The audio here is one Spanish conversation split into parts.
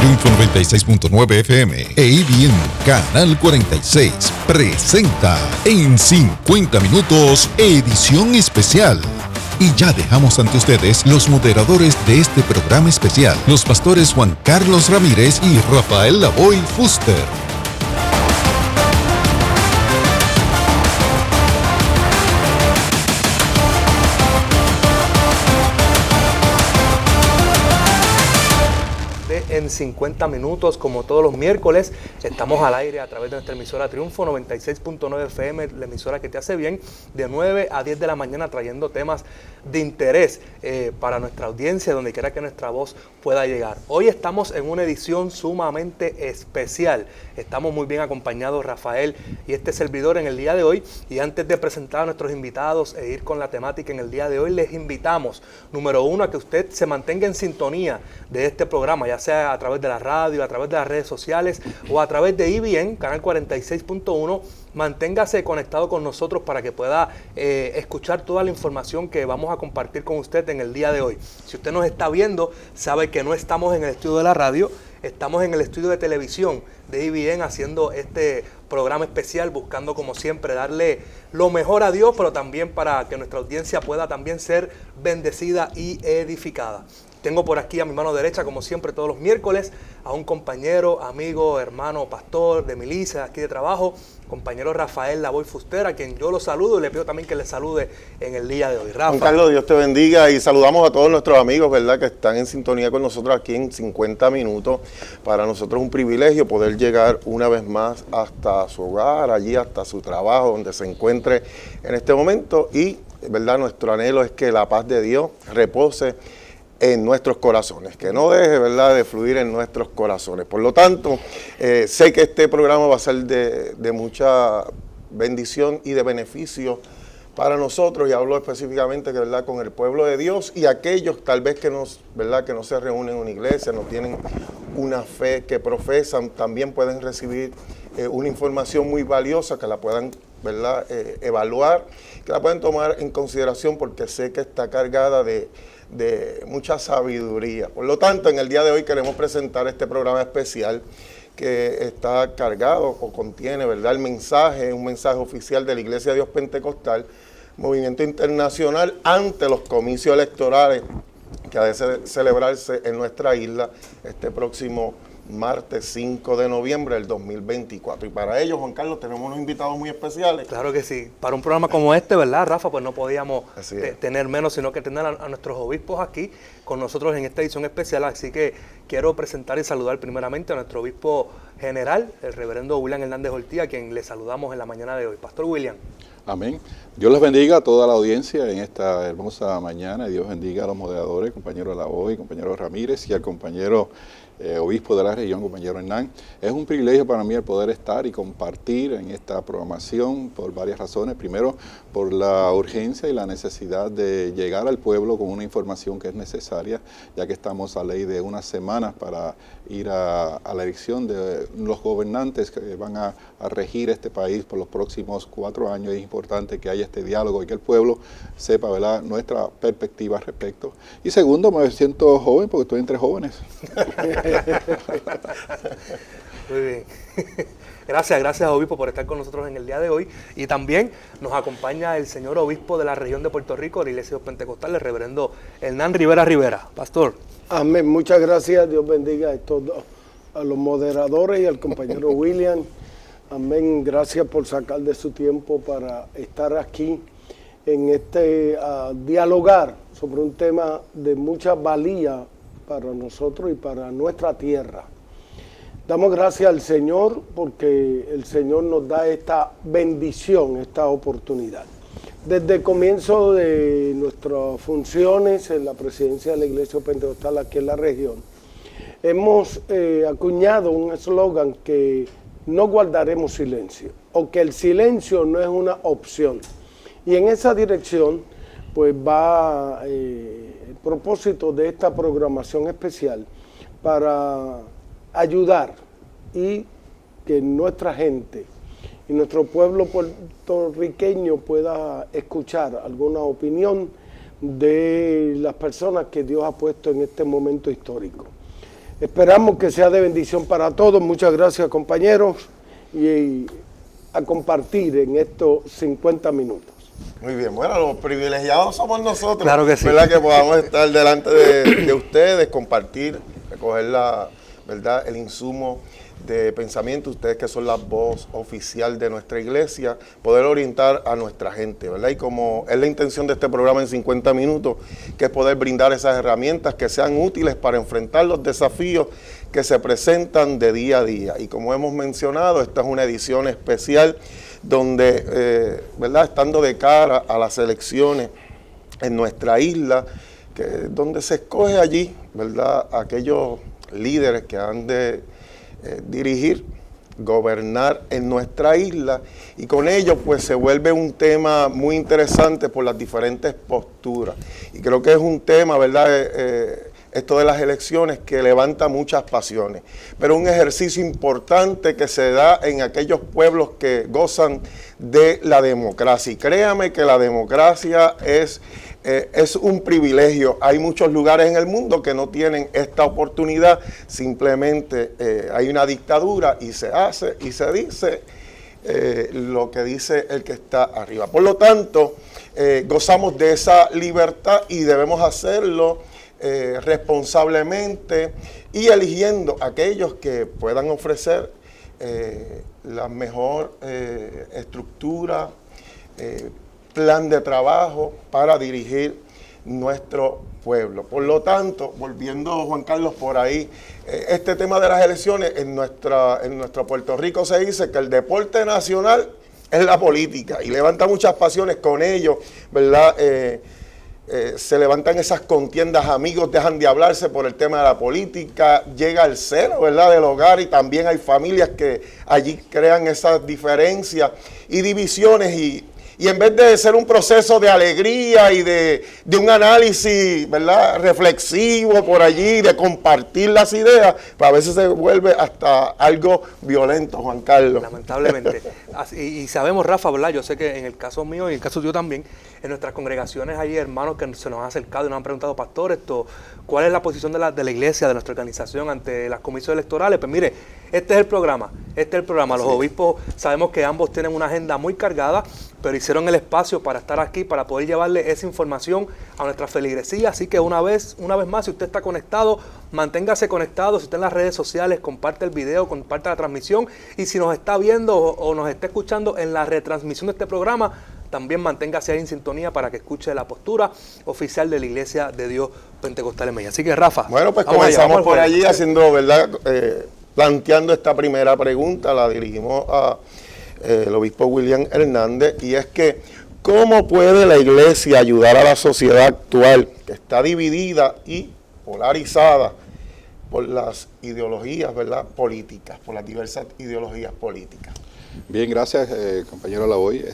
Triunfo 96.9 FM e IBM Canal 46 presenta en 50 minutos edición especial. Y ya dejamos ante ustedes los moderadores de este programa especial, los pastores Juan Carlos Ramírez y Rafael Lavoy Fuster. En 50 minutos, como todos los miércoles, estamos al aire a través de nuestra emisora Triunfo 96.9 FM, la emisora que te hace bien, de 9 a 10 de la mañana, trayendo temas de interés para nuestra audiencia, donde quiera que nuestra voz pueda llegar. Hoy estamos en una edición sumamente especial. Estamos muy bien acompañados, Rafael y este servidor, en el día de hoy. Y antes de presentar a nuestros invitados e ir con la temática en el día de hoy, les invitamos, número uno, a que usted se mantenga en sintonía de este programa, ya sea a través de la radio, a través de las redes sociales o a través de IBN, Canal 46.1. Manténgase conectado con nosotros para que pueda escuchar toda la información que vamos a compartir con usted en el día de hoy. Si usted nos está viendo, sabe que no estamos en el estudio de la radio, estamos en el estudio de televisión de IBN haciendo este programa especial, buscando como siempre darle lo mejor a Dios, pero también para que nuestra audiencia pueda también ser bendecida y edificada. Tengo por aquí a mi mano derecha, como siempre todos los miércoles, a un compañero, amigo, hermano, pastor de milicia, aquí de trabajo, compañero Rafael Lavoy Fuster, a quien yo lo saludo y le pido también que le salude en el día de hoy. Rafa. Juan Carlos, Dios te bendiga y saludamos a todos nuestros amigos, ¿verdad?, que están en sintonía con nosotros aquí en 50 minutos. Para nosotros es un privilegio poder llegar una vez más hasta su hogar, allí hasta su trabajo, donde se encuentre en este momento. Y, ¿verdad?, nuestro anhelo es que la paz de Dios repose en nuestros corazones, que no deje, ¿verdad?, de fluir en nuestros corazones. Por lo tanto, sé que este programa va a ser de mucha bendición y de beneficio para nosotros, y hablo específicamente, ¿verdad?, con el pueblo de Dios y aquellos tal vez que ¿verdad?, que no se reúnen en una iglesia, no tienen una fe que profesan, también pueden recibir una información muy valiosa que la puedan, ¿verdad?, evaluar, que la pueden tomar en consideración, porque sé que está cargada de mucha sabiduría. Por lo tanto, en el día de hoy queremos presentar este programa especial que está cargado o contiene, ¿verdad?, un mensaje oficial de la Iglesia de Dios Pentecostal, movimiento internacional, ante los comicios electorales que ha de celebrarse en nuestra isla este próximo martes 5 de noviembre del 2024. Y para ello, Juan Carlos, tenemos unos invitados muy especiales. Claro que sí. Para un programa como este, ¿verdad, Rafa? Pues no podíamos tener menos, sino que tener a nuestros obispos aquí con nosotros en esta edición especial. Así que quiero presentar y saludar primeramente a nuestro obispo general, el reverendo William Hernández Ortiz, a quien le saludamos en la mañana de hoy. Pastor William. Amén. Dios les bendiga a toda la audiencia en esta hermosa mañana. Dios bendiga a los moderadores, compañero Lavoy, compañero Ramírez, y al compañero obispo de la región, compañero Hernán. Es un privilegio para mí el poder estar y compartir en esta programación por varias razones. Primero, por la urgencia y la necesidad de llegar al pueblo con una información que es necesaria, ya que estamos a ley de unas semanas para ir a la elección de los gobernantes que van a regir este país por los próximos 4 años. Es importante que haya este diálogo y que el pueblo sepa, ¿verdad?, nuestra perspectiva al respecto. Y segundo, me siento joven porque estoy entre jóvenes. Muy bien. Gracias obispo por estar con nosotros en el día de hoy. Y también nos acompaña el señor obispo de la región de Puerto Rico, de la Iglesia Pentecostal, el reverendo Hernán Rivera. Pastor. Amén, muchas gracias. Dios bendiga a los moderadores y al compañero William. Amén, gracias por sacar de su tiempo para estar aquí en dialogar sobre un tema de mucha valía para nosotros y para nuestra tierra. Damos gracias al Señor porque el Señor nos da esta bendición, esta oportunidad. Desde el comienzo de nuestras funciones en la presidencia de la Iglesia Pentecostal aquí en la región, hemos acuñado un eslogan que no guardaremos silencio, o que el silencio no es una opción. Y en esa dirección pues va el propósito de esta programación especial para ayudar y que nuestra gente y nuestro pueblo puertorriqueño pueda escuchar alguna opinión de las personas que Dios ha puesto en este momento histórico. Esperamos que sea de bendición para todos. Muchas gracias, compañeros, y a compartir en estos 50 minutos. Muy bien, bueno, los privilegiados somos nosotros. Claro que sí. ¿Verdad? Que podamos estar delante de ustedes, compartir, recoger ¿verdad? El insumo de pensamiento, ustedes que son la voz oficial de nuestra iglesia, poder orientar a nuestra gente, ¿verdad? Y como es la intención de este programa en 50 minutos, que es poder brindar esas herramientas que sean útiles para enfrentar los desafíos que se presentan de día a día. Y como hemos mencionado, esta es una edición especial donde, ¿verdad? Estando de cara a las elecciones en nuestra isla, donde se escoge allí, ¿verdad? Aquellos líderes que han de dirigir, gobernar en nuestra isla, y con ello pues se vuelve un tema muy interesante por las diferentes posturas, y creo que es un tema, ¿verdad? Esto de las elecciones que levanta muchas pasiones, pero un ejercicio importante que se da en aquellos pueblos que gozan de la democracia, y créame que la democracia es un privilegio. Hay muchos lugares en el mundo que no tienen esta oportunidad, simplemente hay una dictadura y se hace y se dice lo que dice el que está arriba. Por lo tanto, gozamos de esa libertad y debemos hacerlo responsablemente y eligiendo aquellos que puedan ofrecer la mejor estructura, plan de trabajo para dirigir nuestro pueblo. Por lo tanto, volviendo, Juan Carlos, por ahí, este tema de las elecciones, en nuestro Puerto Rico se dice que el deporte nacional es la política y levanta muchas pasiones con ello, ¿verdad? Se levantan esas contiendas, amigos dejan de hablarse por el tema de la política, llega el celo, ¿verdad?, del hogar, y también hay familias que allí crean esas diferencias y divisiones, y en vez de ser un proceso de alegría y de un análisis, ¿verdad?, reflexivo por allí, de compartir las ideas, pues a veces se vuelve hasta algo violento, Juan Carlos. Lamentablemente. Y sabemos, Rafa, ¿verdad? Yo sé que en el caso mío y en el caso tuyo también, en nuestras congregaciones hay hermanos que se nos han acercado y nos han preguntado, pastor, ¿cuál es la posición de la iglesia, de nuestra organización ante las comisiones electorales? Pues mire, este es el programa. Los obispos, sabemos que ambos tienen una agenda muy cargada, pero hicieron el espacio para estar aquí, para poder llevarle esa información a nuestra feligresía. Así que una vez más, si usted está conectado, manténgase conectado. Si está en las redes sociales, comparte el video, comparte la transmisión. Y si nos está viendo o nos está escuchando en la retransmisión de este programa, también manténgase ahí en sintonía para que escuche la postura oficial de la Iglesia de Dios Pentecostal en Mella. Así que, Rafa, bueno, pues comenzamos por allí haciendo, ¿verdad? Planteando esta primera pregunta, la dirigimos a el obispo William Hernández, y es que ¿cómo puede la iglesia ayudar a la sociedad actual que está dividida y polarizada por las ideologías, ¿verdad?, políticas, por las diversas ideologías políticas? Bien, gracias, compañero Lavoy.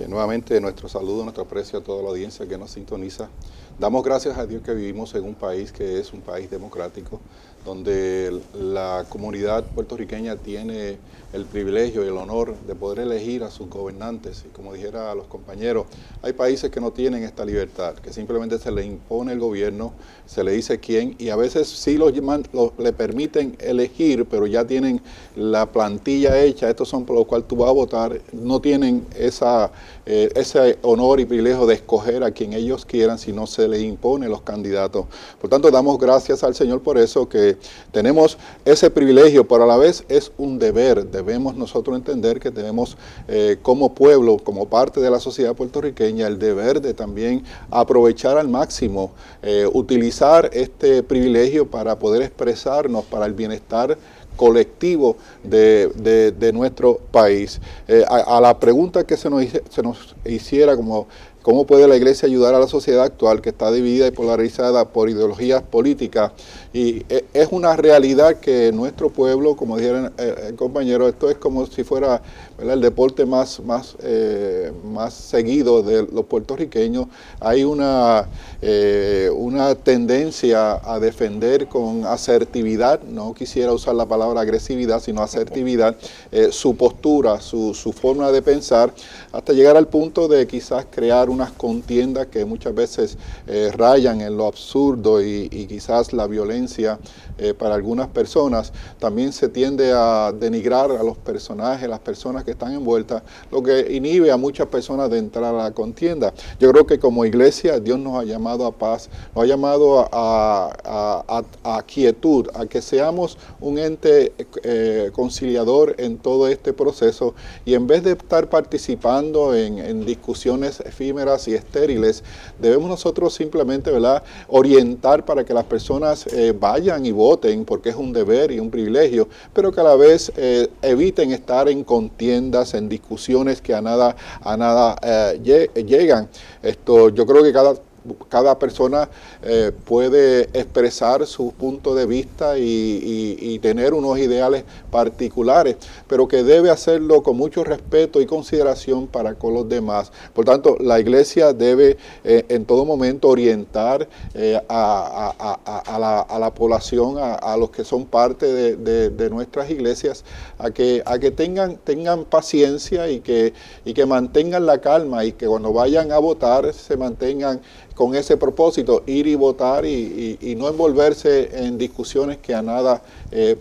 Nuevamente nuestro saludo, nuestro aprecio a toda la audiencia que nos sintoniza. Damos gracias a Dios que vivimos en un país que es un país democrático, donde la comunidad puertorriqueña tiene el privilegio y el honor de poder elegir a sus gobernantes. Y como dijera a los compañeros, hay países que no tienen esta libertad, que simplemente se le impone el gobierno, se le dice quién, y a veces sí le permiten elegir, pero ya tienen la plantilla hecha, estos son por los cuales tú vas a votar, no tienen ese honor y privilegio de escoger a quien ellos quieran, sino se les impone los candidatos. Por tanto, damos gracias al Señor por eso, que tenemos ese privilegio, pero a la vez es un deber. Debemos nosotros entender que tenemos como pueblo, como parte de la sociedad puertorriqueña, el deber de también aprovechar al máximo, utilizar este privilegio para poder expresarnos para el bienestar colectivo de nuestro país. A la pregunta que se nos hiciera, como ¿cómo puede la iglesia ayudar a la sociedad actual que está dividida y polarizada por ideologías políticas? Y es una realidad que nuestro pueblo, como dijeron el compañero, esto es como si fuera, ¿verdad?, el deporte más seguido de los puertorriqueños. Hay una tendencia a defender con asertividad, no quisiera usar la palabra agresividad, sino asertividad, su postura, su forma de pensar, hasta llegar al punto de quizás crear unas contiendas que muchas veces rayan en lo absurdo y quizás la violencia para algunas personas. También se tiende a denigrar a los personajes, las personas que están envueltas, lo que inhibe a muchas personas de entrar a la contienda. Yo creo que como iglesia Dios nos ha llamado a paz, nos ha llamado a quietud, a que seamos un ente conciliador en todo este proceso, y en vez de estar participando en discusiones efímeras y estériles, debemos nosotros simplemente, ¿verdad?, orientar para que las personas vayan y voten, porque es un deber y un privilegio, pero que a la vez eviten estar en contiendas, en discusiones que a nada llegan. Yo creo que cada persona puede expresar su punto de vista y tener unos ideales particulares, pero que debe hacerlo con mucho respeto y consideración para con los demás. Por tanto, la iglesia debe en todo momento orientar a la población, a los que son parte de nuestras iglesias, a que tengan paciencia y que mantengan la calma, y que cuando vayan a votar se mantengan con ese propósito, ir y votar y no envolverse en discusiones que a nada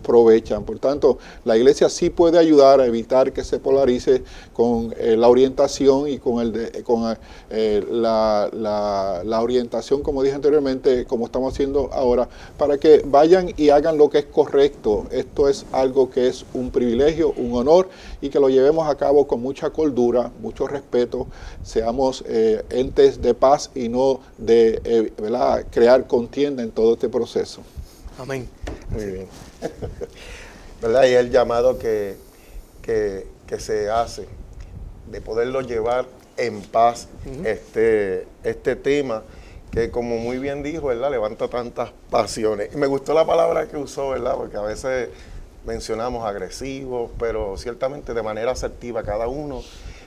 provechan. Por tanto, la iglesia sí puede ayudar a evitar que se polarice con la orientación y con la orientación, como dije anteriormente, como estamos haciendo ahora, para que vayan y hagan lo que es correcto. Esto es algo que es un privilegio, un honor, y que lo llevemos a cabo con mucha cordura, mucho respeto, seamos entes de paz y no de crear contienda en todo este proceso. Amén. Muy bien. ¿Verdad? Y el llamado que se hace de poderlo llevar en paz, este tema que, como muy bien dijo, ¿verdad?, levanta tantas pasiones. Y me gustó la palabra que usó, ¿verdad?, porque a veces mencionamos agresivos, pero ciertamente de manera asertiva, cada uno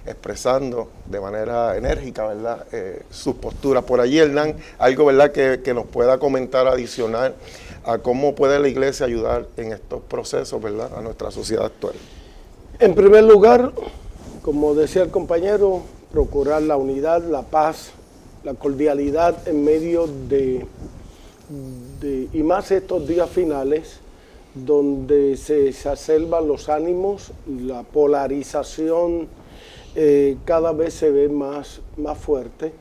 expresando de manera enérgica, ¿verdad?, sus posturas. Por allí, Hernán, algo, ¿verdad?, que nos pueda comentar adicional a cómo puede la iglesia ayudar en estos procesos, ¿verdad?, a nuestra sociedad actual. En primer lugar, como decía el compañero, procurar la unidad, la paz, la cordialidad en medio y más estos días finales, donde se exacerban los ánimos, la polarización cada vez se ve más fuerte.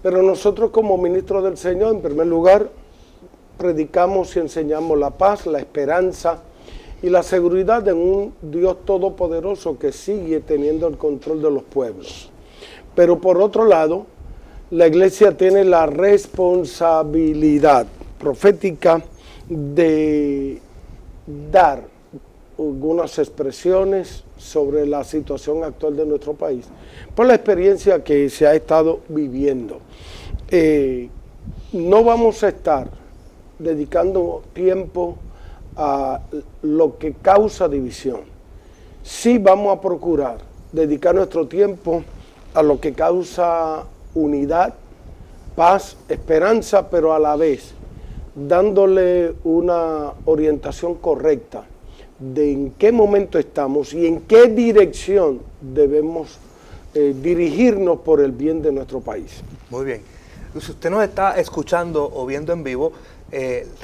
Pero nosotros, como ministros del Señor, en primer lugar, predicamos y enseñamos la paz, la esperanza y la seguridad en un Dios todopoderoso que sigue teniendo el control de los pueblos. Pero por otro lado, la iglesia tiene la responsabilidad profética de dar algunas expresiones sobre la situación actual de nuestro país, por la experiencia que se ha estado viviendo. No vamos a estar dedicando tiempo a lo que causa división. Sí vamos a procurar dedicar nuestro tiempo a lo que causa unidad, paz, esperanza, pero a la vez dándole una orientación correcta de en qué momento estamos y en qué dirección debemos dirigirnos por el bien de nuestro país. Muy bien. Si usted nos está escuchando o viendo en vivo,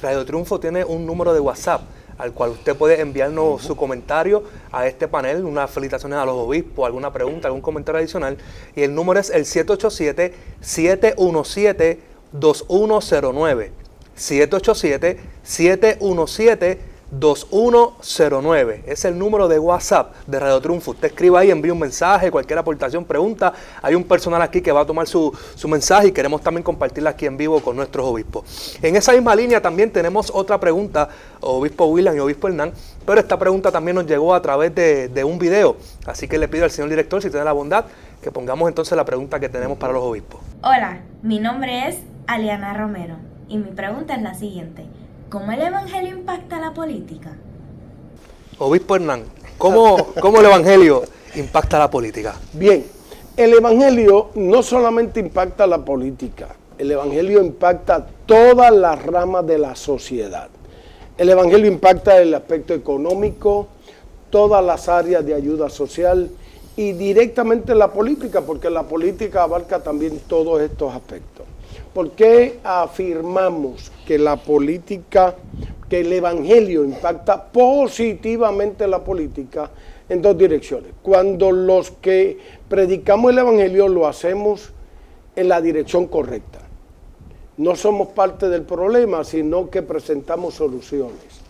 Radio Triunfo tiene un número de WhatsApp al cual usted puede enviarnos su comentario a este panel, unas felicitaciones a los obispos, alguna pregunta, algún comentario adicional. Y el número es el 787-717-2109. 787-717-2109. Es el número de WhatsApp de Radio Triunfo. Usted escriba ahí, envía un mensaje, cualquier aportación, pregunta. Hay un personal aquí que va a tomar su mensaje y queremos también compartirla aquí en vivo con nuestros obispos. En esa misma línea también tenemos otra pregunta, obispo William y obispo Hernán, pero esta pregunta también nos llegó a través de un video. Así que le pido al señor director, si tiene la bondad, que pongamos entonces la pregunta que tenemos para los obispos. Hola, mi nombre es Aliana Romero y mi pregunta es la siguiente. ¿Cómo el evangelio impacta la política? Obispo Hernán, ¿cómo el evangelio impacta la política? Bien, el evangelio no solamente impacta la política, el evangelio impacta todas las ramas de la sociedad. El evangelio impacta el aspecto económico, todas las áreas de ayuda social y directamente la política, porque la política abarca también todos estos aspectos. ¿Por qué afirmamos que la política, que el evangelio impacta positivamente la política? En dos direcciones. Cuando los que predicamos el evangelio lo hacemos en la dirección correcta. No somos parte del problema, sino que presentamos soluciones.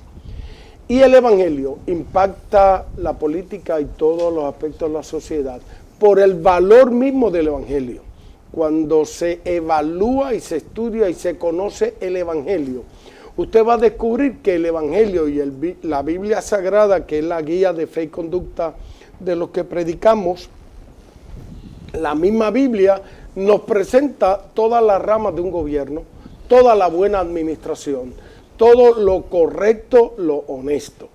Y el evangelio impacta la política y todos los aspectos de la sociedad por el valor mismo del evangelio. Cuando se evalúa y se estudia y se conoce el evangelio, usted va a descubrir que el evangelio y la Biblia Sagrada, que es la guía de fe y conducta de los que predicamos, la misma Biblia nos presenta todas las ramas de un gobierno, toda la buena administración, todo lo correcto, lo honesto.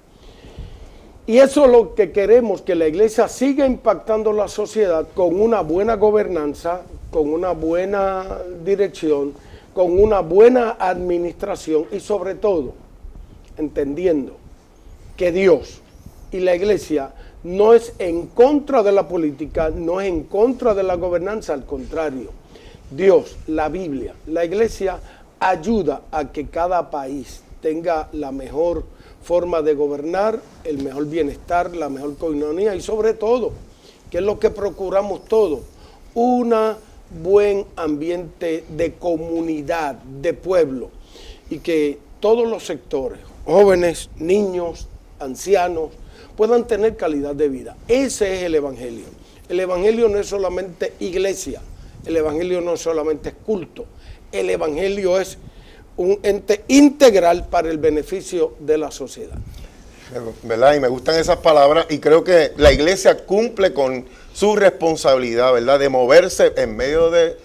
Y eso es lo que queremos, que la iglesia siga impactando la sociedad con una buena gobernanza, con una buena dirección, con una buena administración y sobre todo entendiendo que Dios y la iglesia no es en contra de la política, no es en contra de la gobernanza, al contrario. Dios, la Biblia, la iglesia ayuda a que cada país tenga la mejor forma de gobernar, el mejor bienestar, la mejor coinonía y sobre todo, que es lo que procuramos todos, un buen ambiente de comunidad, de pueblo, y que todos los sectores, jóvenes, niños, ancianos, puedan tener calidad de vida. Ese es el evangelio. El evangelio no es solamente iglesia, el evangelio no solamente es culto, el evangelio es un ente integral para el beneficio de la sociedad. ¿Verdad? Y me gustan esas palabras y creo que la iglesia cumple con su responsabilidad, ¿verdad? De moverse en medio de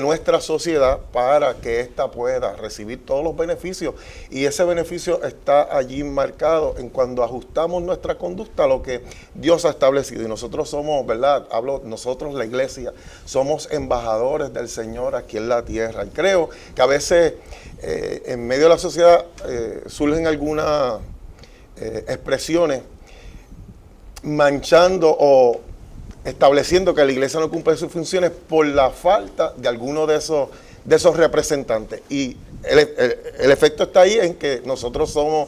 nuestra sociedad para que ésta pueda recibir todos los beneficios. Y ese beneficio está allí marcado en cuando ajustamos nuestra conducta a lo que Dios ha establecido. Y nosotros somos, ¿verdad? Nosotros, la iglesia, somos embajadores del Señor aquí en la tierra. Y creo que a veces en medio de la sociedad surgen algunas expresiones manchando o estableciendo que la iglesia no cumple sus funciones por la falta de alguno de esos representantes. Y el efecto está ahí en que nosotros somos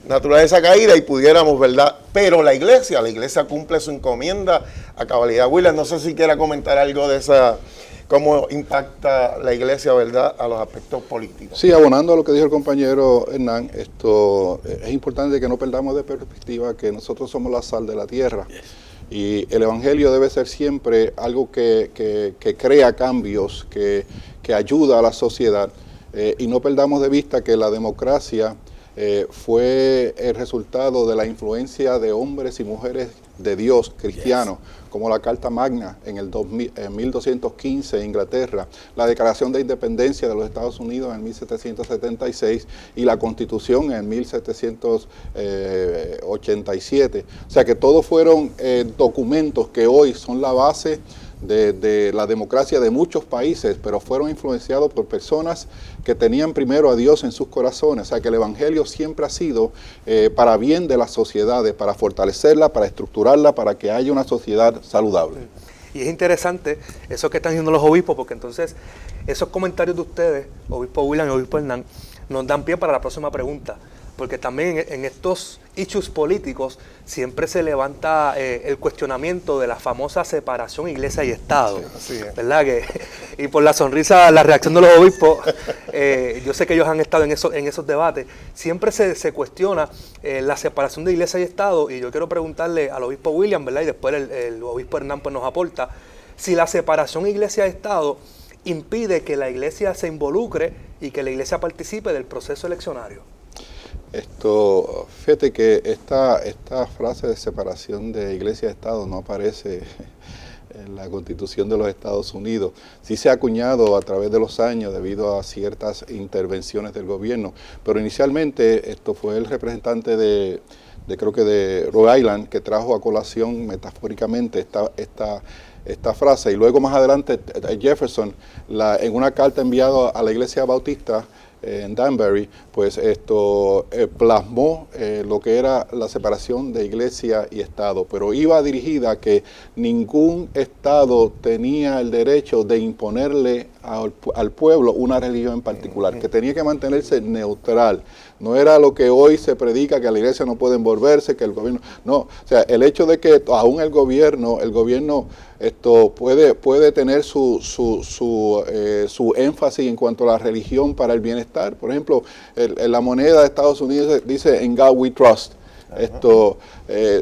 naturaleza caída y pudiéramos, ¿verdad? Pero la iglesia cumple su encomienda a cabalidad. William, no sé si quiera comentar algo de esa, cómo impacta la iglesia, ¿verdad?, a los aspectos políticos. Sí, abonando a lo que dijo el compañero Hernán, esto es importante que no perdamos de perspectiva que nosotros somos la sal de la tierra. Y el evangelio debe ser siempre algo que crea cambios, que ayuda a la sociedad. Y no perdamos de vista que la democracia fue el resultado de la influencia de hombres y mujeres de Dios cristianos, como la Carta Magna en 1215 en Inglaterra, la Declaración de Independencia de los Estados Unidos en 1776 y la Constitución en 1787. O sea que todos fueron documentos que hoy son la base de la democracia de muchos países, pero fueron influenciados por personas que tenían primero a Dios en sus corazones. O sea que el evangelio siempre ha sido para bien de las sociedades, para fortalecerla, para estructurarla, para que haya una sociedad saludable. Y es interesante eso que están diciendo los obispos, porque entonces esos comentarios de ustedes, obispo William y obispo Hernán, nos dan pie para la próxima pregunta. Porque también en estos issues políticos siempre se levanta el cuestionamiento de la famosa separación iglesia y Estado. Sí, así es. ¿Verdad? Y por la sonrisa, la reacción de los obispos, yo sé que ellos han estado en esos debates, siempre se cuestiona la separación de iglesia y Estado, y yo quiero preguntarle al obispo William, ¿verdad? Y después el obispo Hernán pues nos aporta, si la separación iglesia-Estado impide que la iglesia se involucre y que la iglesia participe del proceso eleccionario. Fíjate que esta frase de separación de iglesia y Estado no aparece en la Constitución de los Estados Unidos. Sí se ha acuñado a través de los años debido a ciertas intervenciones del gobierno, pero inicialmente esto fue el representante creo que de Rhode Island que trajo a colación metafóricamente esta frase, y luego más adelante Jefferson, en una carta enviada a la iglesia bautista, en Danbury, pues esto plasmó lo que era la separación de iglesia y Estado, pero iba dirigida a que ningún Estado tenía el derecho de imponerle al pueblo una religión en particular, que tenía que mantenerse neutral. No era lo que hoy se predica, que la iglesia no puede envolverse, que el gobierno... No, o sea, el hecho de que aún el gobierno puede tener su énfasis en cuanto a la religión para el bienestar. Por ejemplo, la moneda de Estados Unidos dice "In God we trust".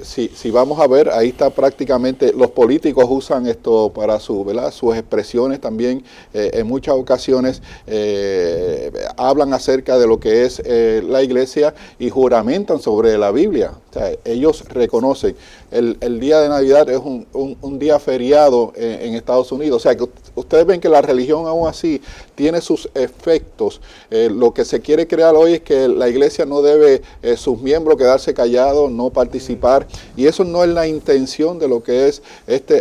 Si vamos a ver, ahí está prácticamente, los políticos usan esto para sus expresiones también, en muchas ocasiones hablan acerca de lo que es la iglesia y juramentan sobre la Biblia. O sea, ellos reconocen, el día de Navidad es un día feriado en Estados Unidos, o sea que ustedes ven que la religión aún así tiene sus efectos. Lo que se quiere crear hoy es que la iglesia no debe, sus miembros, quedarse callados, no participar, y eso no es la intención de lo que es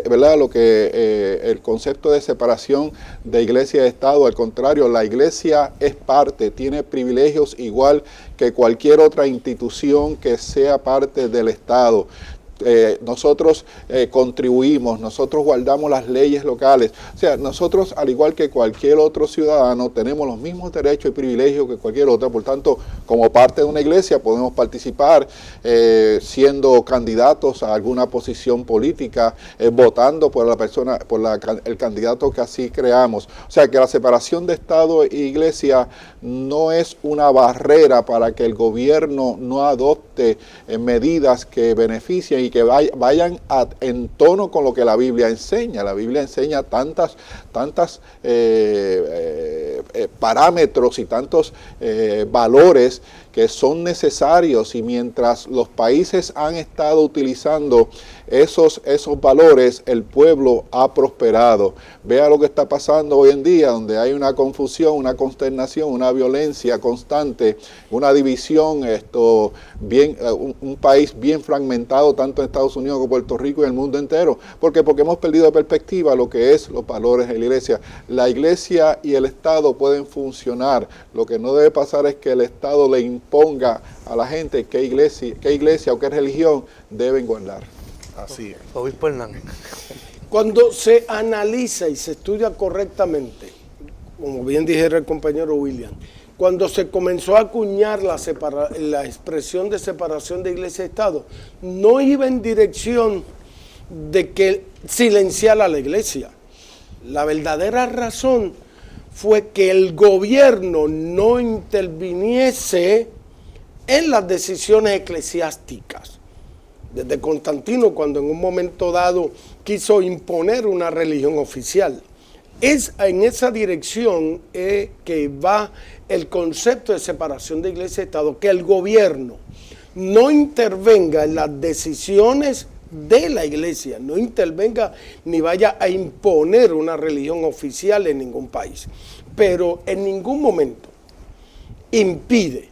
¿verdad? Lo que el concepto de separación de iglesia y Estado. Al contrario, la iglesia es parte, tiene privilegios igual que cualquier otra institución que sea parte del Estado. Nosotros contribuimos, nosotros guardamos las leyes locales. O sea, nosotros, al igual que cualquier otro ciudadano, tenemos los mismos derechos y privilegios que cualquier otra. Por tanto, como parte de una iglesia podemos participar siendo candidatos a alguna posición política, votando por la persona, el candidato que así creamos. O sea, que la separación de Estado e iglesia no es una barrera para que el gobierno no adopte medidas que beneficien y que vayan en tono con lo que la Biblia enseña. La Biblia enseña tantas parámetros y tantos valores que son necesarios, y mientras los países han estado utilizando esos valores, el pueblo ha prosperado. Vea lo que está pasando hoy en día, donde hay una confusión, una consternación, una violencia constante, una división, un país bien fragmentado, tanto en Estados Unidos como Puerto Rico y el mundo entero. ¿Por qué? Porque hemos perdido de perspectiva lo que es los valores de la iglesia. La iglesia y el Estado pueden funcionar. Lo que no debe pasar es que el Estado le imponga a la gente qué iglesia o qué religión deben guardar. Así es. Obispo Hernán. Cuando se analiza y se estudia correctamente, como bien dijera el compañero William, cuando se comenzó a acuñar la expresión de separación de iglesia y Estado, no iba en dirección de que silenciara a la iglesia. La verdadera razón fue que el gobierno no interviniese en las decisiones eclesiásticas. Desde Constantino, cuando en un momento dado quiso imponer una religión oficial. Es en esa dirección que va el concepto de separación de iglesia y Estado, que el gobierno no intervenga en las decisiones de la iglesia, no intervenga ni vaya a imponer una religión oficial en ningún país, pero en ningún momento impide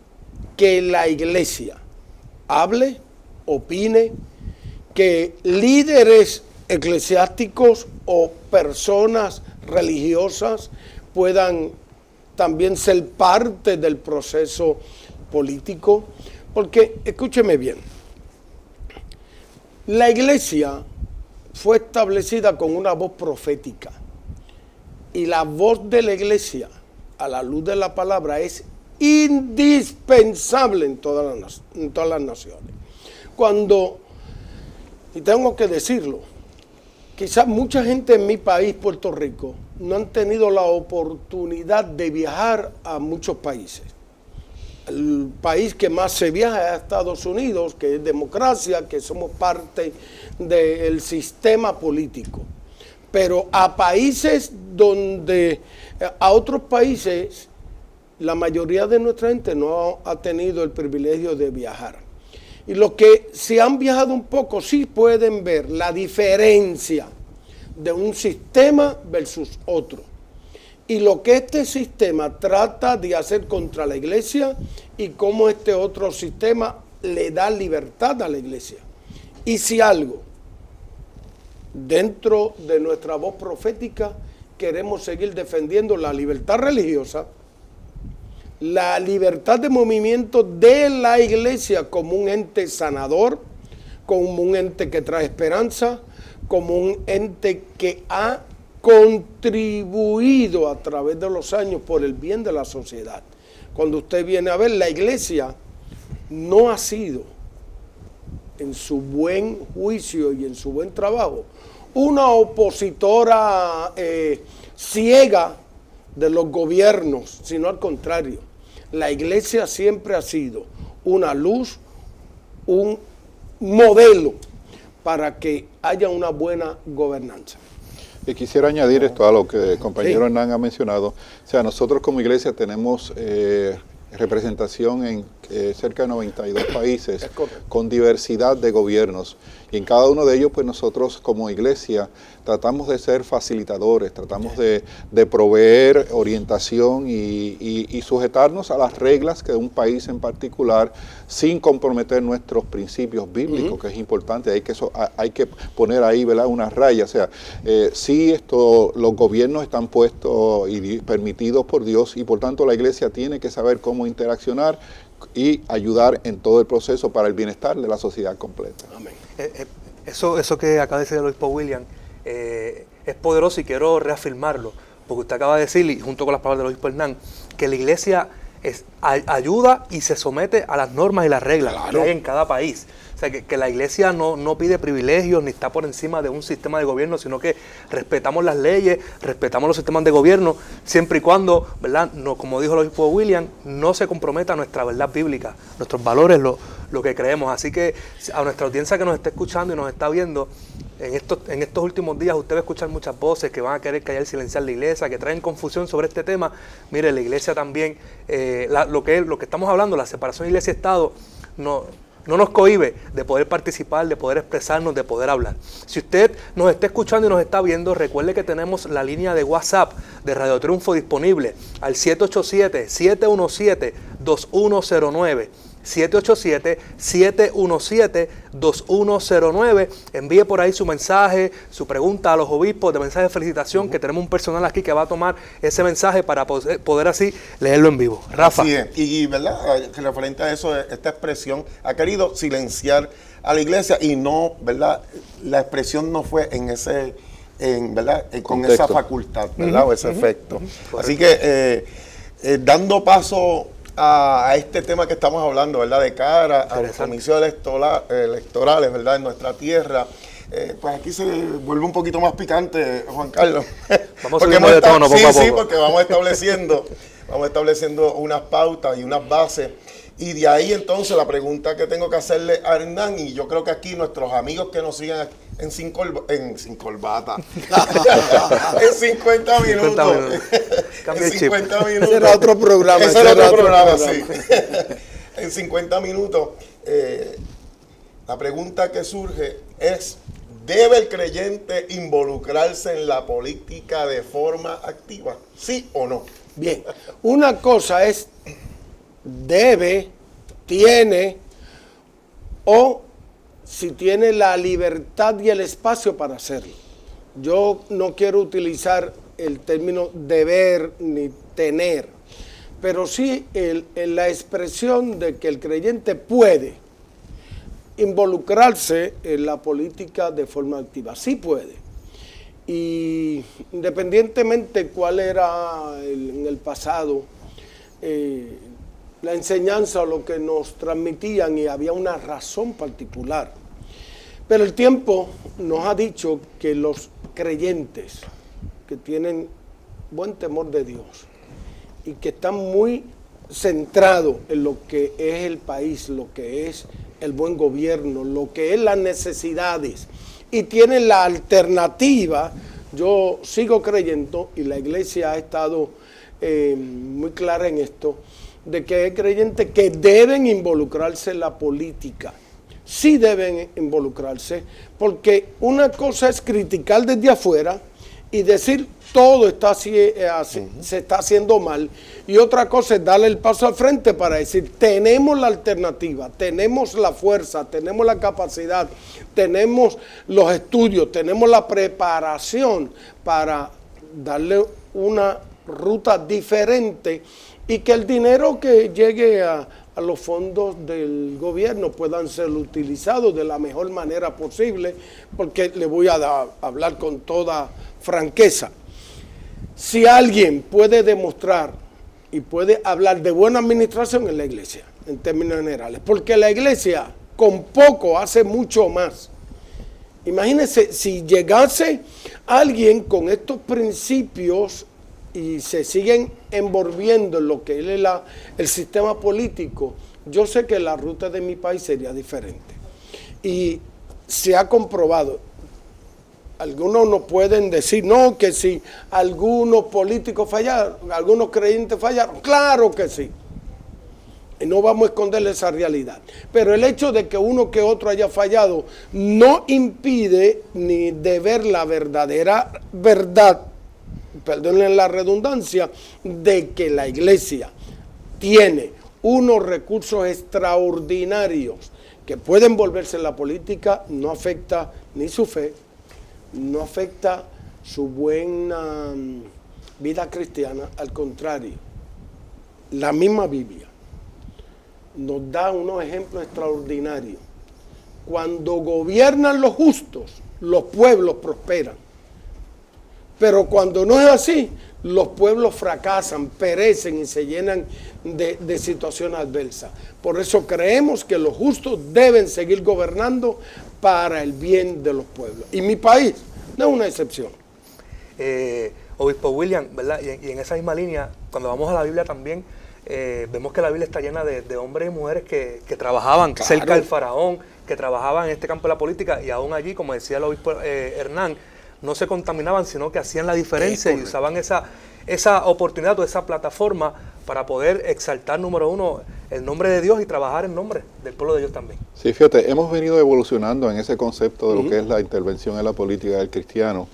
que la iglesia hable, opine, que líderes eclesiásticos o personas religiosas puedan también ser parte del proceso político, porque escúcheme bien, la iglesia fue establecida con una voz profética, y la voz de la iglesia a la luz de la palabra es indispensable en todas las naciones. Y tengo que decirlo, quizás mucha gente en mi país, Puerto Rico, no han tenido la oportunidad de viajar a muchos países. El país que más se viaja es Estados Unidos, que es democracia, que somos parte del sistema político. Pero a otros países, la mayoría de nuestra gente no ha tenido el privilegio de viajar. Y los que se han viajado un poco sí pueden ver la diferencia de un sistema versus otro. Y lo que este sistema trata de hacer contra la iglesia y cómo este otro sistema le da libertad a la iglesia. Y si algo, dentro de nuestra voz profética, queremos seguir defendiendo la libertad religiosa, la libertad de movimiento de la iglesia como un ente sanador, como un ente que trae esperanza, como un ente que ha contribuido a través de los años por el bien de la sociedad. Cuando usted viene a ver, la iglesia no ha sido, en su buen juicio y en su buen trabajo, una opositora ciega de los gobiernos, sino al contrario. La iglesia siempre ha sido una luz, un modelo para que haya una buena gobernanza. Y quisiera añadir esto a lo que el compañero Hernán ha mencionado. O sea, nosotros como iglesia tenemos representación en cerca de 92 países con diversidad de gobiernos. Y en cada uno de ellos, pues nosotros como iglesia tratamos de ser facilitadores, tratamos de proveer orientación y sujetarnos a las reglas que un país en particular, sin comprometer nuestros principios bíblicos, que es importante. Hay que poner ahí, ¿verdad?, una raya. O sea, sí, los gobiernos están puestos y permitidos por Dios, y por tanto la iglesia tiene que saber cómo interaccionar y ayudar en todo el proceso para el bienestar de la sociedad completa. Amén. Eso que acaba de decir el obispo William es poderoso, y quiero reafirmarlo, porque usted acaba de decir, y junto con las palabras del obispo Hernán, que la iglesia ayuda y se somete a las normas y las reglas que hay en cada país. O sea, que la iglesia no pide privilegios ni está por encima de un sistema de gobierno, sino que respetamos las leyes, respetamos los sistemas de gobierno, siempre y cuando, ¿verdad?, no, como dijo el obispo William, no se comprometa nuestra verdad bíblica, nuestros valores, lo que creemos. Así que a nuestra audiencia que nos está escuchando y nos está viendo, en estos últimos días usted va a escuchar muchas voces que van a querer callar y silenciar la iglesia, que traen confusión sobre este tema. Mire, la iglesia también, lo que estamos hablando, la separación de iglesia y Estado, no nos cohíbe de poder participar, de poder expresarnos, de poder hablar. Si usted nos está escuchando y nos está viendo, recuerde que tenemos la línea de WhatsApp de Radio Triunfo disponible al 787-717-2109. 787-717-2109. Envíe por ahí su mensaje, su pregunta a los obispos de mensaje de felicitación, que tenemos un personal aquí que va a tomar ese mensaje para poder así leerlo en vivo. Rafa. Así es. Y verdad, referente a eso, esta expresión ha querido silenciar a la iglesia, y no, ¿verdad? La expresión no fue en ese, ¿verdad?, con esa facultad, ¿verdad? O ese efecto. Así que dando paso a este tema que estamos hablando, ¿verdad?, de cara a los comicios electorales, ¿verdad?, en nuestra tierra, pues aquí se vuelve un poquito más picante, Juan Carlos. Vamos subiendo de tono poco a poco. Sí, porque vamos estableciendo unas pautas y unas bases. Y de ahí entonces la pregunta que tengo que hacerle a Hernán, y yo creo que aquí nuestros amigos que nos sigan en 50 minutos. En 50 minutos. Ese era otro programa. Ese era otro programa, sí. En 50 minutos, la pregunta que surge es: ¿debe el creyente involucrarse en la política de forma activa? ¿Sí o no? Bien, una cosa es debe, tiene, o si tiene la libertad y el espacio para hacerlo. Yo no quiero utilizar el término deber ni tener, pero sí la expresión de que el creyente puede involucrarse en la política de forma activa. Sí puede. Y independientemente cuál era en el pasado la enseñanza o lo que nos transmitían, y había una razón particular. Pero el tiempo nos ha dicho que los creyentes que tienen buen temor de Dios y que están muy centrados en lo que es el país, lo que es el buen gobierno, lo que es las necesidades, y tienen la alternativa, yo sigo creyendo, y la iglesia ha estado muy clara en esto, de que hay creyentes que deben involucrarse en la política. Sí deben involucrarse, porque una cosa es criticar desde afuera y decir todo se está haciendo mal, y otra cosa es darle el paso al frente para decir tenemos la alternativa, tenemos la fuerza, tenemos la capacidad, tenemos los estudios, tenemos la preparación para darle una ruta diferente y que el dinero que llegue a los fondos del gobierno puedan ser utilizados de la mejor manera posible, porque le voy a hablar con toda franqueza. Si alguien puede demostrar y puede hablar de buena administración en la iglesia, en términos generales, porque la iglesia con poco hace mucho más. Imagínense si llegase alguien con estos principios y se siguen envolviendo en lo que es el sistema político, yo sé que la ruta de mi país sería diferente. Y se ha comprobado. Algunos nos pueden decir, no, que si algunos políticos fallaron, algunos creyentes fallaron. Claro que sí. Y no vamos a esconderle esa realidad. Pero el hecho de que uno que otro haya fallado no impide ni de ver la verdadera verdad, perdonen la redundancia, de que la iglesia tiene unos recursos extraordinarios que pueden volverse en la política, no afecta ni su fe, no afecta su buena vida cristiana, al contrario, la misma Biblia nos da unos ejemplos extraordinarios. Cuando gobiernan los justos, los pueblos prosperan. Pero cuando no es así, los pueblos fracasan, perecen y se llenan de situaciones adversas. Por eso creemos que los justos deben seguir gobernando para el bien de los pueblos. Y mi país no es una excepción. Obispo William, ¿verdad? Y en esa misma línea, cuando vamos a la Biblia también, vemos que la Biblia está llena de hombres y mujeres que trabajaban cerca del faraón, que trabajaban en este campo de la política, y aún allí, como decía el obispo Hernán, no se contaminaban, sino que hacían la diferencia y usaban esa oportunidad o esa plataforma para poder exaltar, número uno, el nombre de Dios y trabajar en nombre del pueblo de Dios también. Sí, fíjate, hemos venido evolucionando en ese concepto de lo que es la intervención en la política del cristiano.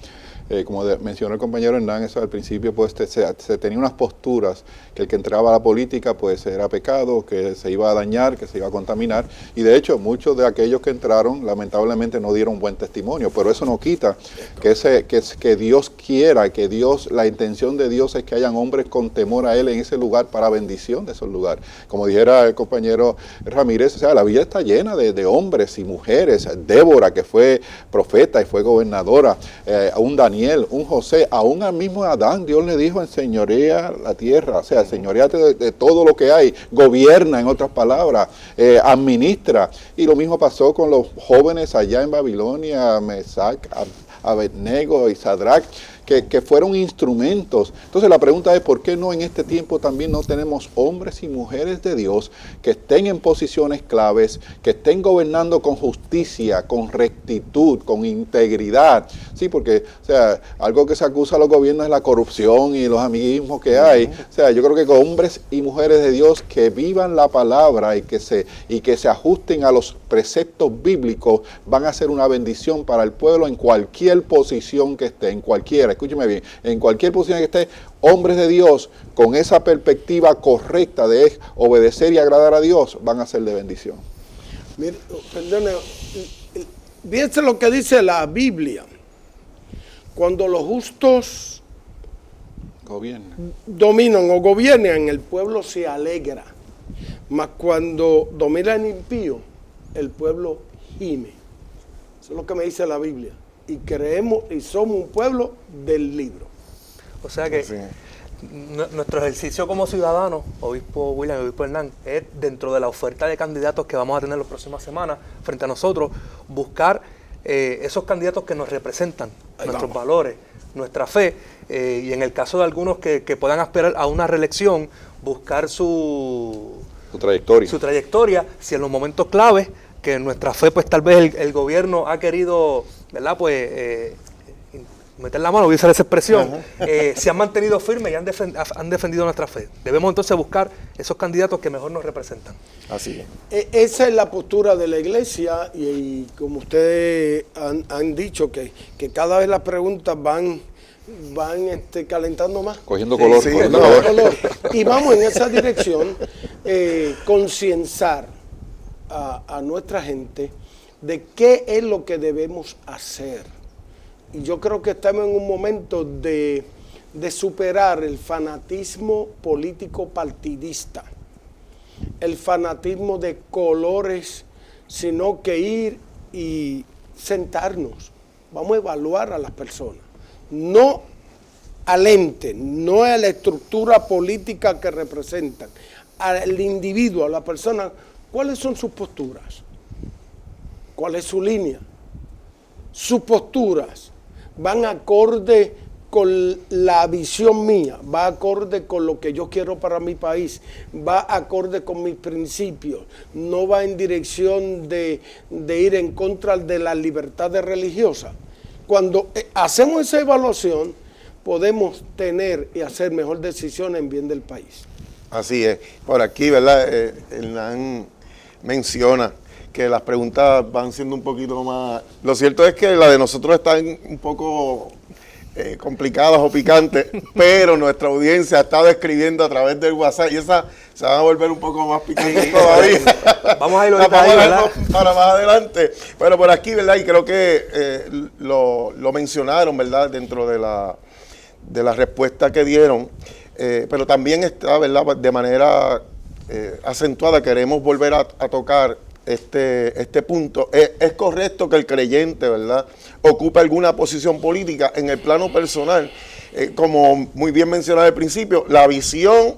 Como mencionó el compañero Hernán, eso al principio pues se tenía unas posturas que el que entraba a la política pues era pecado, que se iba a dañar, que se iba a contaminar, y de hecho muchos de aquellos que entraron lamentablemente no dieron buen testimonio, pero eso no quita que Dios quiera, que Dios, la intención de Dios es que hayan hombres con temor a Él en ese lugar para bendición de esos lugares. Como dijera el compañero Ramírez, o sea, la Biblia está llena de hombres y mujeres. Débora, que fue profeta y fue gobernadora, un Daniel, un José, aún al mismo Adán, Dios le dijo: enseñorea la tierra, o sea, señoreate de todo lo que hay, gobierna, en otras palabras, administra. Y lo mismo pasó con los jóvenes allá en Babilonia, Mesac, Abednego y Sadrach, que fueron instrumentos. Entonces la pregunta es, ¿por qué no en este tiempo también no tenemos hombres y mujeres de Dios que estén en posiciones claves, que estén gobernando con justicia, con rectitud, con integridad? Sí, porque, o sea, algo que se acusa a los gobiernos es la corrupción y los amiguismos que hay. O sea, yo creo que con hombres y mujeres de Dios que vivan la palabra y que se ajusten a los preceptos bíblicos, van a ser una bendición para el pueblo en cualquier posición que esté, en cualquiera. Escúcheme bien, en cualquier posición que esté, hombres de Dios con esa perspectiva correcta de obedecer y agradar a Dios van a ser de bendición. Mire, perdone, fíjense lo que dice la Biblia. Cuando los justos dominan o gobiernan, el pueblo se alegra. Mas cuando domina el impío, el pueblo gime. Eso es lo que me dice la Biblia. Y creemos y somos un pueblo del libro. O sea que nuestro ejercicio como ciudadanos, obispo William y obispo Hernán, es dentro de la oferta de candidatos que vamos a tener las próximas semanas frente a nosotros, buscar esos candidatos que nos representan, nuestros valores, nuestra fe, y en el caso de algunos que puedan aspirar a una reelección, buscar su trayectoria, si en los momentos claves que nuestra fe, pues tal vez el gobierno ha querido, ¿verdad? Pues meter la mano, voy a usar esa expresión, se han mantenido firmes y han defendido nuestra fe. Debemos entonces buscar esos candidatos que mejor nos representan. Así es. Esa es la postura de la iglesia y como ustedes han dicho, que cada vez las preguntas van calentando más. Cogiendo color. Sí, cogiendo color. Y vamos en esa dirección, concienciar a nuestra gente de qué es lo que debemos hacer. Y yo creo que estamos en un momento de de superar el fanatismo político partidista, el fanatismo de colores, sino que ir y sentarnos. Vamos a evaluar a las personas, no al ente, no a la estructura política que representan, al individuo, a la persona. ¿Cuáles son sus posturas? ¿Cuál es su línea? Sus posturas van acorde con la visión mía, va acorde con lo que yo quiero para mi país, va acorde con mis principios, no va en dirección de ir en contra de las libertades religiosas. Cuando hacemos esa evaluación, podemos tener y hacer mejor decisión en bien del país. Así es. Por aquí, ¿verdad? Hernán menciona que las preguntas van siendo un poquito más... Lo cierto es que las de nosotros están un poco complicadas o picantes, pero nuestra audiencia ha estado escribiendo a través del WhatsApp y esas se van a volver un poco más picantes todavía. Vamos a irlo ahorita para más adelante. Pero por aquí, ¿verdad? Y creo que lo mencionaron, ¿verdad? Dentro de la respuesta que dieron. Pero también está, ¿verdad? De manera acentuada queremos volver a tocar este punto. Es correcto que el creyente, ¿verdad?, ocupe alguna posición política en el plano personal. Como muy bien mencionado al principio, la visión,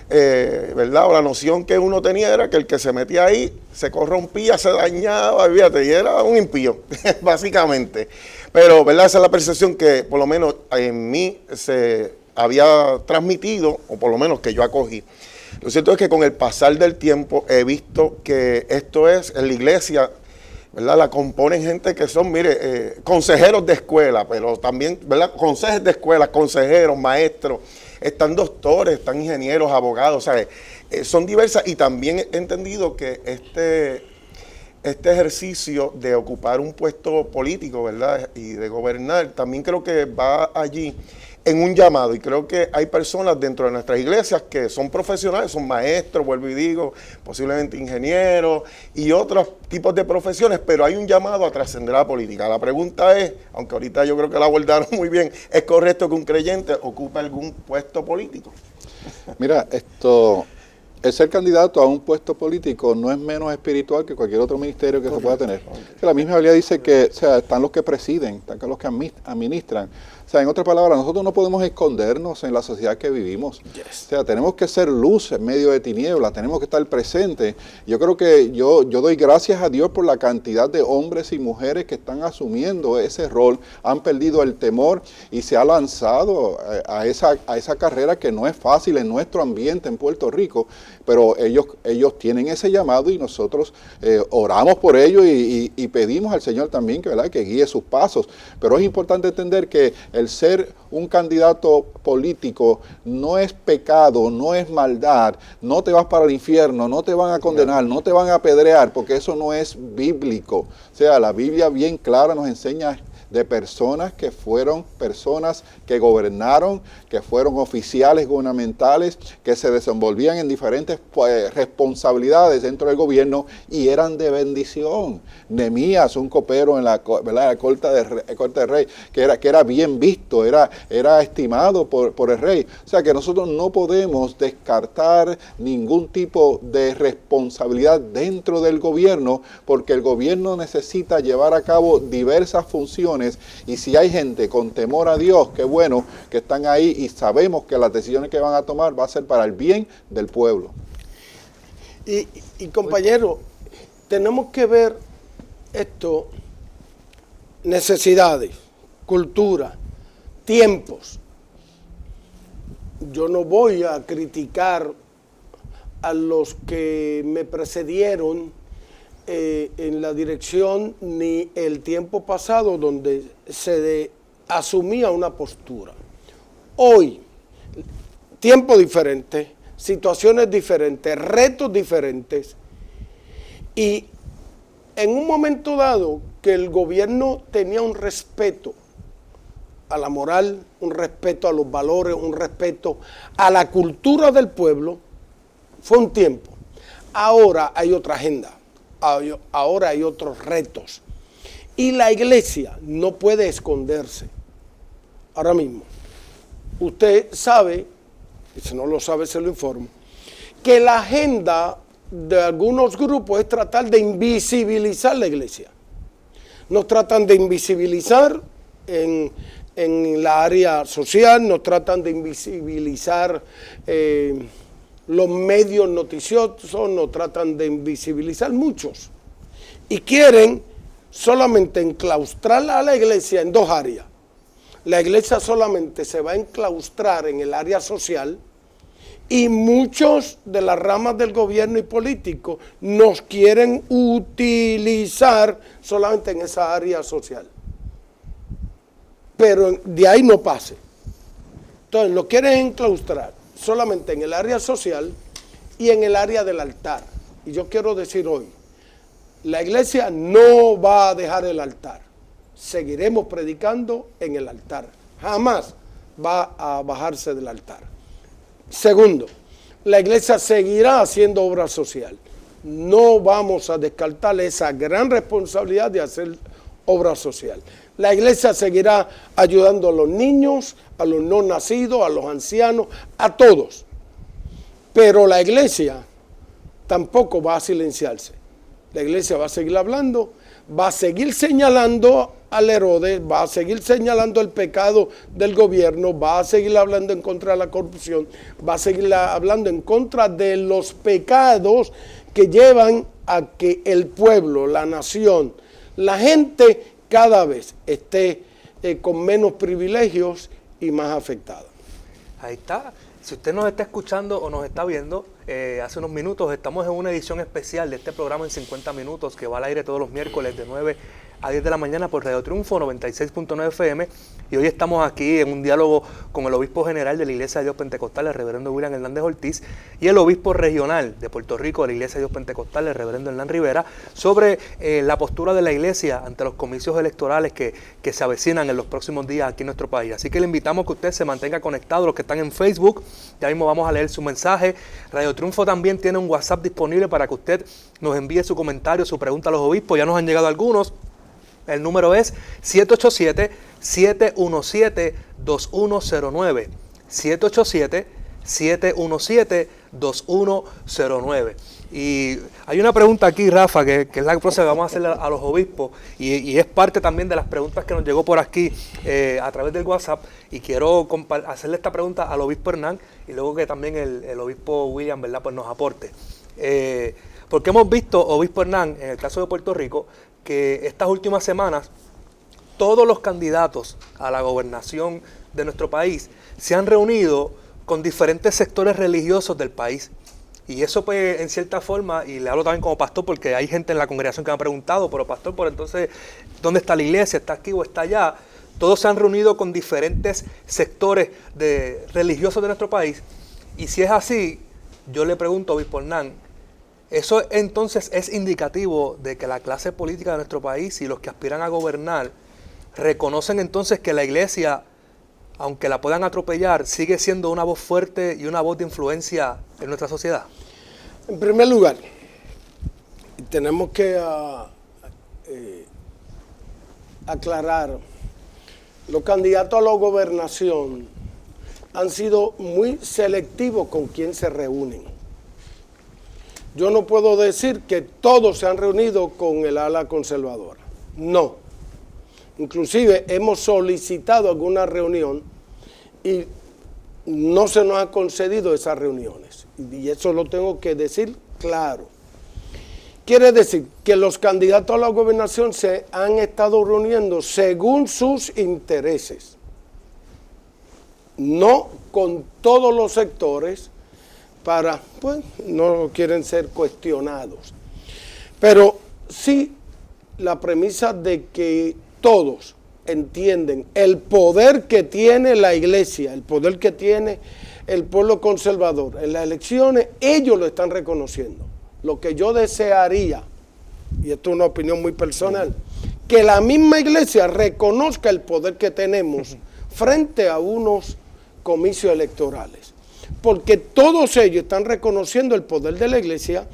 ¿verdad?, o la noción que uno tenía era que el que se metía ahí se corrompía, se dañaba, fíjate, y era un impío, básicamente. Pero, ¿verdad?, esa es la percepción que por lo menos en mí se había transmitido, o por lo menos que yo acogí. Lo cierto es que con el pasar del tiempo he visto que esto es, en la iglesia, ¿verdad?, la componen gente que son, mire, consejeros de escuela, pero también, ¿verdad?, consejeros de escuela, consejeros, maestros, están doctores, están ingenieros, abogados, ¿sabes? Son diversas, y también he entendido que este ejercicio de ocupar un puesto político, ¿verdad?, y de gobernar, también creo que va allí en un llamado, y creo que hay personas dentro de nuestras iglesias que son profesionales, son maestros, vuelvo y digo, posiblemente ingenieros y otros tipos de profesiones, pero hay un llamado a trascender la política. La pregunta es, aunque ahorita yo creo que la abordaron muy bien, ¿es correcto que un creyente ocupe algún puesto político? Mira, el ser candidato a un puesto político no es menos espiritual que cualquier otro ministerio que se pueda tener. La misma Biblia dice que, o sea, están los que presiden, están los que administran. O sea, en otras palabras, nosotros no podemos escondernos en la sociedad que vivimos. O sea, tenemos que ser luz en medio de tinieblas, tenemos que estar presentes. Yo creo que yo doy gracias a Dios por la cantidad de hombres y mujeres que están asumiendo ese rol, han perdido el temor y se ha lanzado a esa carrera que no es fácil en nuestro ambiente en Puerto Rico, pero ellos tienen ese llamado y nosotros oramos por ellos y pedimos al Señor también ¿verdad?, que guíe sus pasos. Pero es importante entender que el ser un candidato político no es pecado, no es maldad, no te vas para el infierno, no te van a condenar, no te van a apedrear, porque eso no es bíblico. O sea, la Biblia bien clara nos enseña de personas que fueron personas que gobernaron, que fueron oficiales gubernamentales, que se desenvolvían en diferentes responsabilidades dentro del gobierno y eran de bendición. Nehemías, un copero en la corte del rey, que era bien visto, era estimado por el rey. O sea que nosotros no podemos descartar ningún tipo de responsabilidad dentro del gobierno, porque el gobierno necesita llevar a cabo diversas funciones. Y si hay gente con temor a Dios, qué bueno que están ahí y sabemos que las decisiones que van a tomar va a ser para el bien del pueblo. Y compañero, tenemos que ver esto, necesidades, cultura, tiempos. Yo no voy a criticar a los que me precedieron en la dirección ni el tiempo pasado donde se asumía una postura. Hoy, tiempo diferente, situaciones diferentes, retos diferentes, y en un momento dado que el gobierno tenía un respeto a la moral, un respeto a los valores, un respeto a la cultura del pueblo, fue un tiempo. Ahora hay otra agenda. Ahora hay otros retos. Y la iglesia no puede esconderse ahora mismo. usted sabe, y si no lo sabe se lo informo, que la agenda de algunos grupos es tratar de invisibilizar la iglesia. Nos tratan de invisibilizar en la área social, nos tratan de invisibilizar los medios noticiosos, nos tratan de invisibilizar muchos. Y quieren solamente enclaustrar a la iglesia en dos áreas. La iglesia solamente se va a enclaustrar en el área social y muchos de las ramas del gobierno y político nos quieren utilizar solamente en esa área social. Pero de ahí no pase. Entonces lo quieren enclaustrar solamente en el área social y en el área del altar. Y yo quiero decir hoy, la iglesia no va a dejar el altar. Seguiremos predicando en el altar. Jamás va a bajarse del altar. Segundo, la iglesia seguirá haciendo obra social. No vamos a descartar esa gran responsabilidad de hacer obra social. La iglesia seguirá ayudando a los niños, a los no nacidos, a los ancianos, a todos. Pero la iglesia tampoco va a silenciarse. La iglesia va a seguir hablando, va a seguir señalando al Herodes, va a seguir señalando el pecado del gobierno, va a seguir hablando en contra de la corrupción, va a seguir hablando en contra de los pecados que llevan a que el pueblo, la nación, la gente cada vez esté con menos privilegios y más afectada. Ahí está. Si usted nos está escuchando o nos está viendo, hace unos minutos estamos en una edición especial de este programa en 50 minutos que va al aire todos los miércoles de 9 a 10 de la mañana por Radio Triunfo 96.9 FM, y hoy estamos aquí en un diálogo con el obispo general de la Iglesia de Dios Pentecostal, el reverendo William Hernández Ortiz, y el obispo regional de Puerto Rico de la Iglesia de Dios Pentecostal, el reverendo Hernán Rivera, sobre la postura de la iglesia ante los comicios electorales que se avecinan en los próximos días aquí en nuestro país. Así que le invitamos que usted se mantenga conectado, los que están en Facebook, ya mismo vamos a leer su mensaje. Radio Triunfo también tiene un WhatsApp disponible para que usted nos envíe su comentario, su pregunta a los obispos, ya nos han llegado algunos. El número es 787-717-2109. 787-717-2109. Y hay una pregunta aquí, Rafa, que es la próxima que vamos a hacerle a los obispos, y es parte también de las preguntas que nos llegó por aquí a través del WhatsApp, y quiero hacerle esta pregunta al obispo Hernán, y luego que también el obispo William, ¿verdad?, pues nos aporte. Porque hemos visto, obispo Hernán, en el caso de Puerto Rico, que estas últimas semanas todos los candidatos a la gobernación de nuestro país se han reunido con diferentes sectores religiosos del país. Y eso, pues, en cierta forma, y le hablo también como pastor porque hay gente en la congregación que me ha preguntado, pero pastor, por entonces, ¿dónde está la iglesia? ¿Está aquí o está allá? Todos se han reunido con diferentes sectores religiosos de nuestro país. Y si es así, yo le pregunto, obispo Hernán, ¿eso entonces es indicativo de que la clase política de nuestro país y los que aspiran a gobernar reconocen entonces que la iglesia, aunque la puedan atropellar, sigue siendo una voz fuerte y una voz de influencia en nuestra sociedad? En primer lugar, tenemos que aclarar, los candidatos a la gobernación han sido muy selectivos con quién se reúnen. Yo no puedo decir que todos se han reunido con el ala conservadora. No. Inclusive hemos solicitado alguna reunión y no se nos ha concedido esas reuniones. Y eso lo tengo que decir claro. Quiere decir que los candidatos a la gobernación se han estado reuniendo según sus intereses. No con todos los sectores, pues no quieren ser cuestionados. Pero sí la premisa de que todos entienden el poder que tiene la iglesia, el poder que tiene el pueblo conservador en las elecciones, ellos lo están reconociendo. Lo que yo desearía, y esto es una opinión muy personal, que la misma iglesia reconozca el poder que tenemos frente a unos comicios electorales. Porque todos ellos están reconociendo el poder de la iglesia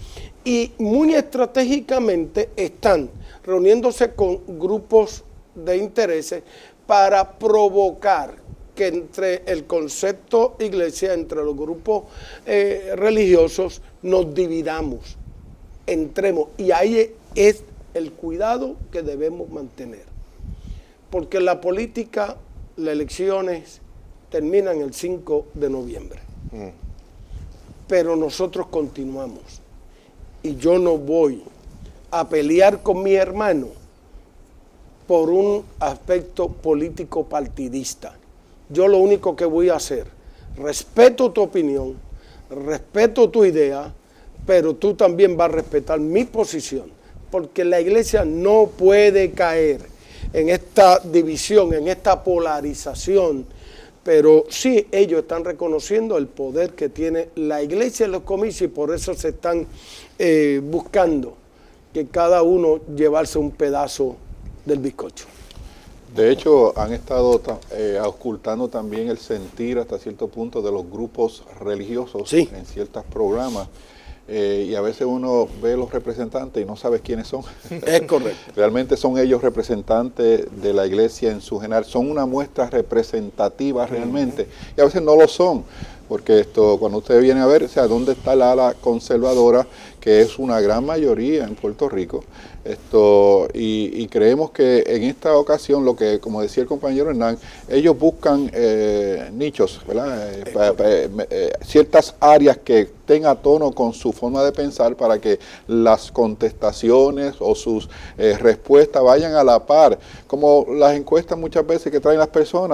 y muy estratégicamente están reuniéndose con grupos de intereses para provocar que entre el concepto iglesia, entre los grupos religiosos, nos dividamos, entremos. Y ahí es el cuidado que debemos mantener. Porque la política, las elecciones terminan el 5 de noviembre. Pero nosotros continuamos. Y yo no voy a pelear con mi hermano por un aspecto político partidista. Yo lo único que voy a hacer, respeto tu opinión, respeto tu idea, pero tú también vas a respetar mi posición, porque la iglesia no puede caer en esta división, en esta polarización, pero sí ellos están reconociendo el poder que tiene la iglesia en los comicios y por eso se están buscando que cada uno llevarse un pedazo del bizcocho. De hecho, han estado ocultando también el sentir hasta cierto punto de los grupos religiosos en ciertos programas. Y a veces uno ve los representantes y no sabe quiénes son. Es correcto. Realmente son ellos representantes de la iglesia en su general. Son una muestra representativa realmente. Y a veces no lo son. Porque cuando usted viene a ver, o sea, dónde está la ala conservadora, que es una gran mayoría en Puerto Rico, y creemos que en esta ocasión, lo que, como decía el compañero Hernán, ellos buscan nichos, ¿verdad? Ciertas áreas que estén a tono con su forma de pensar para que las contestaciones o sus respuestas vayan a la par, como las encuestas muchas veces que traen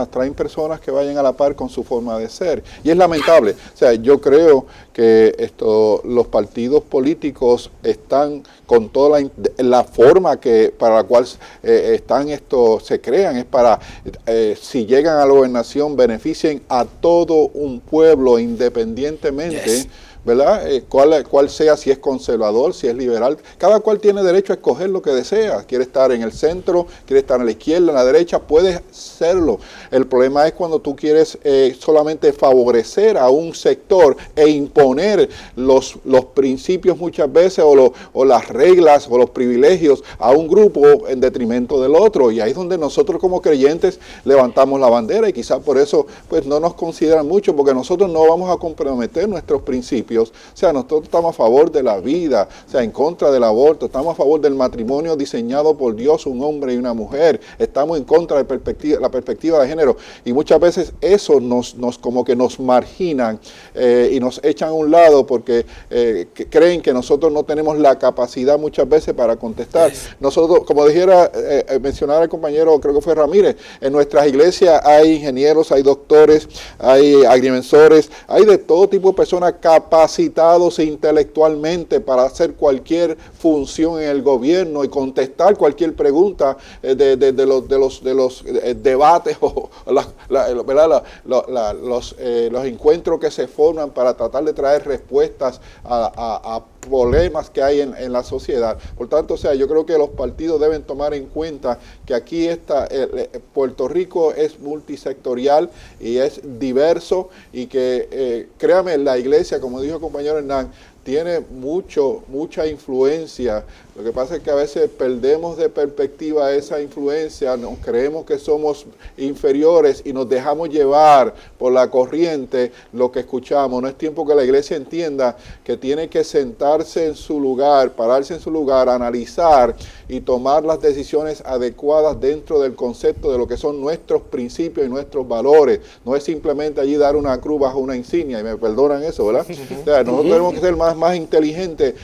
traen personas que vayan a la par con su forma de ser, y es lamentable. O sea, yo creo que los partidos políticos están con toda la forma para la cual se crean, es para, si llegan a la gobernación, beneficien a todo un pueblo independientemente, ¿verdad? Cuál sea, si es conservador, si es liberal. Cada cual tiene derecho a escoger lo que desea. Quiere estar en el centro, quiere estar a la izquierda, a la derecha, puede serlo. El problema es cuando tú quieres solamente favorecer a un sector e imponer los principios muchas veces o las reglas o los privilegios a un grupo en detrimento del otro. Y ahí es donde nosotros como creyentes levantamos la bandera y quizás por eso pues no nos consideran mucho, porque nosotros no vamos a comprometer nuestros principios. O sea, nosotros estamos a favor de la vida, o sea, en contra del aborto, estamos a favor del matrimonio diseñado por Dios, un hombre y una mujer, estamos en contra de la perspectiva de género, y muchas veces eso nos como que nos marginan y nos echan a un lado porque creen que nosotros no tenemos la capacidad muchas veces para contestar. Nosotros, como mencionaba el compañero, creo que fue Ramírez, en nuestras iglesias hay ingenieros, hay doctores, hay agrimensores, hay de todo tipo de personas capacitados intelectualmente para hacer cualquier función en el gobierno y contestar cualquier pregunta de los debates o los encuentros que se forman para tratar de traer respuestas a problemas que hay en la sociedad. Por tanto, o sea, yo creo que los partidos deben tomar en cuenta que aquí Puerto Rico es multisectorial y es diverso, y que créame, la iglesia, como dijo el compañero Hernán, tiene mucha influencia. Lo que pasa es que a veces perdemos de perspectiva esa influencia, nos creemos que somos inferiores y nos dejamos llevar por la corriente lo que escuchamos. No es tiempo que la iglesia entienda que tiene que sentarse en su lugar, pararse en su lugar, analizar y tomar las decisiones adecuadas dentro del concepto de lo que son nuestros principios y nuestros valores. No es simplemente allí dar una cruz bajo una insignia, y me perdonan eso, ¿verdad? O sea, nosotros tenemos que ser más inteligentes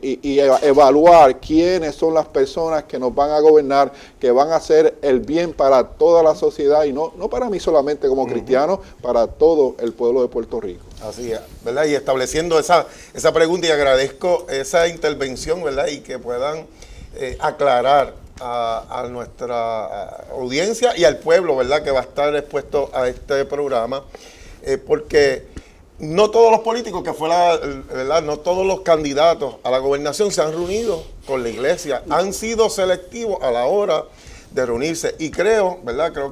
y evaluar quiénes son las personas que nos van a gobernar, que van a hacer el bien para toda la sociedad, y no para mí solamente como cristiano, para todo el pueblo de Puerto Rico. Así es, ¿verdad? Y estableciendo esa pregunta, y agradezco esa intervención, ¿verdad? Y que puedan aclarar a nuestra audiencia y al pueblo, ¿verdad?, que va a estar expuesto a este programa, porque no todos los políticos ¿verdad?, no todos los candidatos a la gobernación se han reunido con la iglesia, han sido selectivos a la hora de reunirse, y creo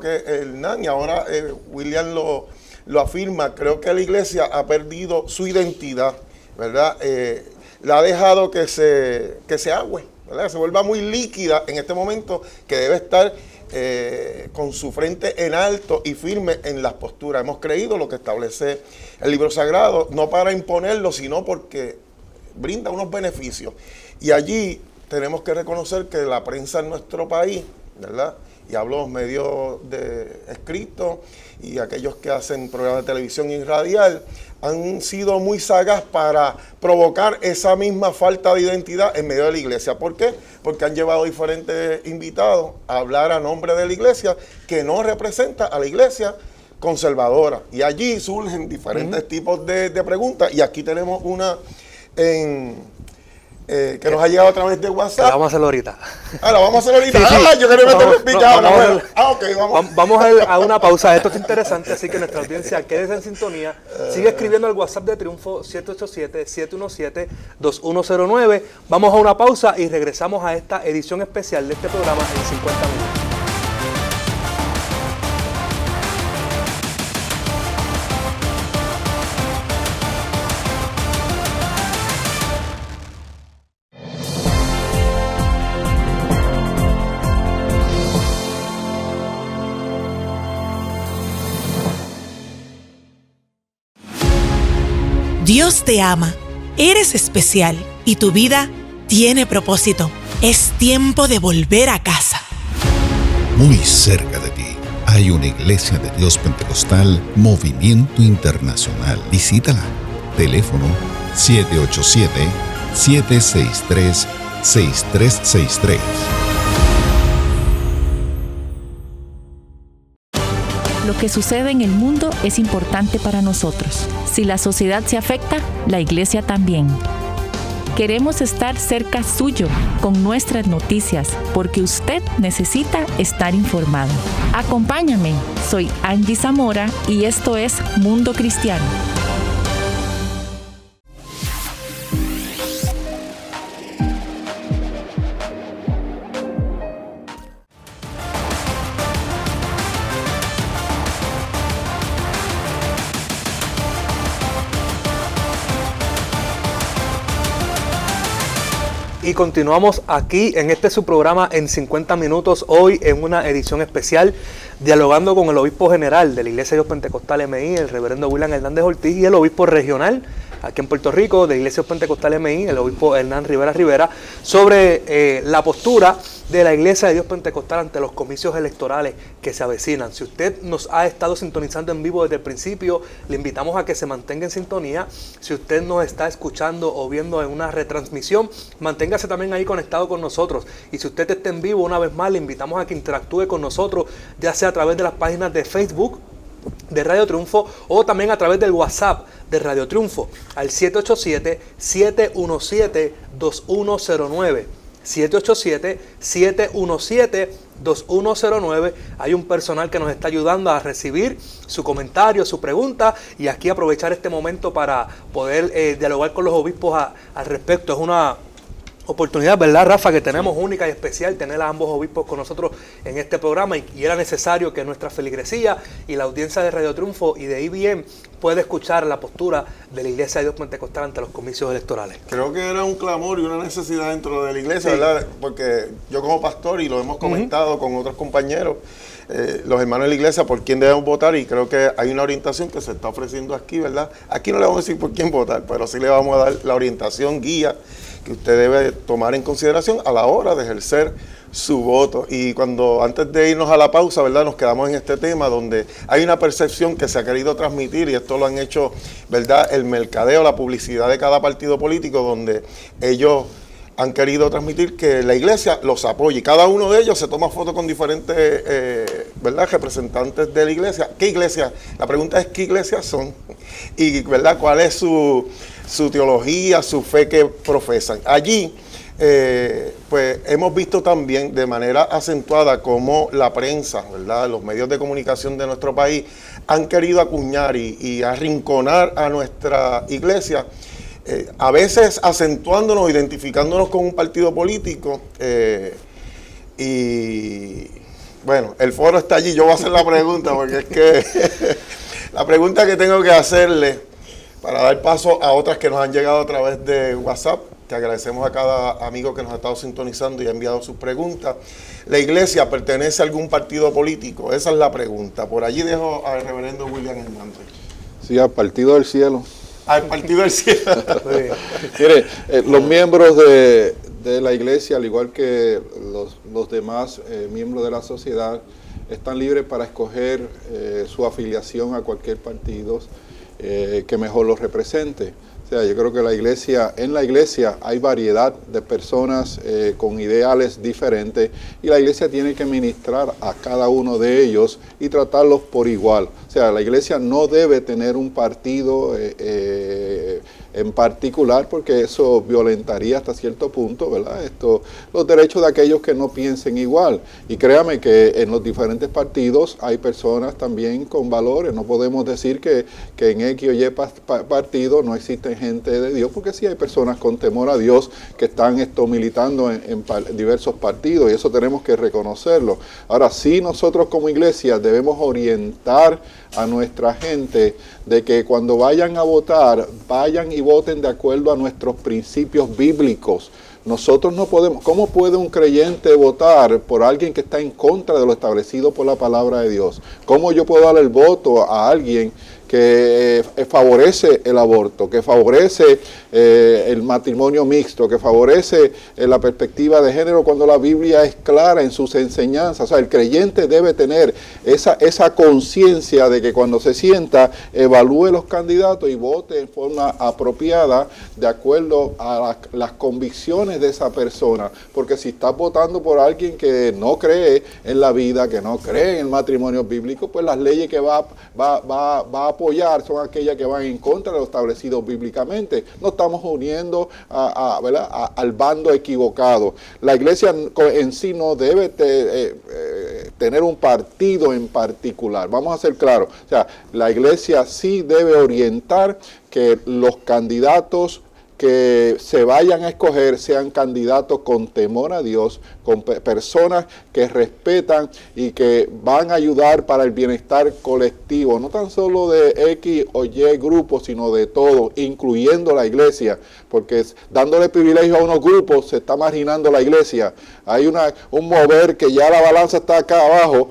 que Hernán, y ahora William lo afirma, creo que la iglesia ha perdido su identidad, ¿verdad? La ha dejado que se agüe, ¿verdad? Se vuelva muy líquida en este momento, que debe estar con su frente en alto y firme en las posturas. Hemos creído lo que establece el libro sagrado, no para imponerlo, sino porque brinda unos beneficios. Y allí tenemos que reconocer que la prensa en nuestro país, ¿verdad?, y hablo de los medios escritos y aquellos que hacen programas de televisión y radial, han sido muy sagaz para provocar esa misma falta de identidad en medio de la iglesia. ¿Por qué? Porque han llevado diferentes invitados a hablar a nombre de la iglesia que no representa a la iglesia conservadora. Y allí surgen diferentes tipos de preguntas. Y aquí tenemos una que nos ha llegado a través de WhatsApp. La vamos a hacerlo ahorita. La vamos a hacer ahorita. Sí, sí. Yo quería meterme en picado. Vamos a una pausa. Esto es interesante, así que nuestra audiencia quédese en sintonía. Sigue escribiendo al WhatsApp de Triunfo 787-717-2109. Vamos a una pausa y regresamos a esta edición especial de este programa en 50 minutos. Dios te ama, eres especial y tu vida tiene propósito. Es tiempo de volver a casa. Muy cerca de ti hay una Iglesia de Dios Pentecostal Movimiento Internacional. Visítala. Teléfono 787-763-6363. Lo que sucede en el mundo es importante para nosotros. Si la sociedad se afecta, la iglesia también. Queremos estar cerca suyo con nuestras noticias, porque usted necesita estar informado. Acompáñame, soy Angie Zamora y esto es Mundo Cristiano. Y continuamos aquí en este su programa en 50 minutos, hoy en una edición especial, dialogando con el obispo general de la Iglesia de Dios Pentecostal MI, el reverendo William Hernández Ortiz, y el obispo regional aquí en Puerto Rico de Iglesia Pentecostal MI, el obispo Hernán Rivera, sobre la postura de la Iglesia de Dios Pentecostal ante los comicios electorales que se avecinan. Si usted nos ha estado sintonizando en vivo desde el principio, le invitamos a que se mantenga en sintonía. Si usted nos está escuchando o viendo en una retransmisión, manténgase también ahí conectado con nosotros. Y si usted está en vivo, una vez más, le invitamos a que interactúe con nosotros, ya sea a través de las páginas de Facebook de Radio Triunfo o también a través del WhatsApp de Radio Triunfo al 787-717-2109. 787-717-2109. Hay un personal que nos está ayudando a recibir su comentario, su pregunta, y aquí aprovechar este momento para poder dialogar con los obispos al respecto. Es una oportunidad, ¿verdad, Rafa?, que tenemos única y especial, tener a ambos obispos con nosotros en este programa, y era necesario que nuestra feligresía y la audiencia de Radio Triunfo y de IBM pueda escuchar la postura de la Iglesia de Dios Pentecostal ante los comicios electorales. Creo que era un clamor y una necesidad dentro de la iglesia, sí, ¿verdad? Porque yo como pastor, y lo hemos comentado con otros compañeros, los hermanos de la iglesia, por quién debemos votar, y creo que hay una orientación que se está ofreciendo aquí, ¿verdad? Aquí no le vamos a decir por quién votar, pero sí le vamos a dar la orientación, guía, que usted debe tomar en consideración a la hora de ejercer su voto. Y cuando antes de irnos a la pausa, ¿verdad?, nos quedamos en este tema donde hay una percepción que se ha querido transmitir, y esto lo han hecho, ¿verdad?, el mercadeo, la publicidad de cada partido político, donde ellos han querido transmitir que la iglesia los apoya, y cada uno de ellos se toma fotos con diferentes ¿verdad?, representantes de la iglesia. ¿Qué iglesia? La pregunta es ¿qué iglesias son? Y ¿verdad?, cuál es su teología, su fe que profesan. Allí pues hemos visto también de manera acentuada cómo la prensa, ¿verdad?, los medios de comunicación de nuestro país han querido acuñar y arrinconar a nuestra iglesia, a veces acentuándonos, identificándonos con un partido político, y bueno, el foro está allí. Yo voy a hacer la pregunta porque es que la pregunta que tengo que hacerle para dar paso a otras que nos han llegado a través de WhatsApp, agradecemos a cada amigo que nos ha estado sintonizando y ha enviado sus preguntas. ¿La iglesia pertenece a algún partido político? Esa es la pregunta. Por allí dejo al reverendo William Hernández. Sí, al Partido del Cielo. Al Partido del Cielo. Mire, los miembros de la iglesia, al igual que los demás miembros de la sociedad, están libres para escoger su afiliación a cualquier partido que mejor los represente. O sea, yo creo que en la iglesia hay variedad de personas con ideales diferentes y la iglesia tiene que ministrar a cada uno de ellos y tratarlos por igual. O sea, la iglesia no debe tener un partido en particular porque eso violentaría hasta cierto punto, ¿verdad? Los derechos de aquellos que no piensen igual. Y créame que en los diferentes partidos hay personas también con valores. No podemos decir que en X o Y partido no existen gente de Dios, porque sí hay personas con temor a Dios que están militando en diversos partidos y eso tenemos que reconocerlo. Ahora sí, nosotros como iglesia debemos orientar a nuestra gente de que cuando vayan a votar, vayan y voten de acuerdo a nuestros principios bíblicos. Nosotros no podemos, ¿cómo puede un creyente votar por alguien que está en contra de lo establecido por la palabra de Dios? ¿Cómo yo puedo dar el voto a alguien que favorece el aborto, que favorece el matrimonio mixto, que favorece la perspectiva de género cuando la Biblia es clara en sus enseñanzas? O sea, el creyente debe tener esa conciencia de que cuando se sienta, evalúe los candidatos y vote en forma apropiada de acuerdo a las convicciones de esa persona. Porque si estás votando por alguien que no cree en la vida, que no cree en el matrimonio bíblico, pues las leyes que va a apoyar son aquellas que van en contra de lo establecido bíblicamente. No estamos uniendo al bando equivocado. La iglesia en sí no debe tener un partido en particular. Vamos a ser claros. O sea, la iglesia sí debe orientar que los candidatos que se vayan a escoger sean candidatos con temor a Dios, con personas que respetan y que van a ayudar para el bienestar colectivo, no tan solo de X o Y grupos, sino de todo, incluyendo la iglesia, porque dándole privilegio a unos grupos se está marginando la iglesia. Hay un mover que ya la balanza está acá abajo,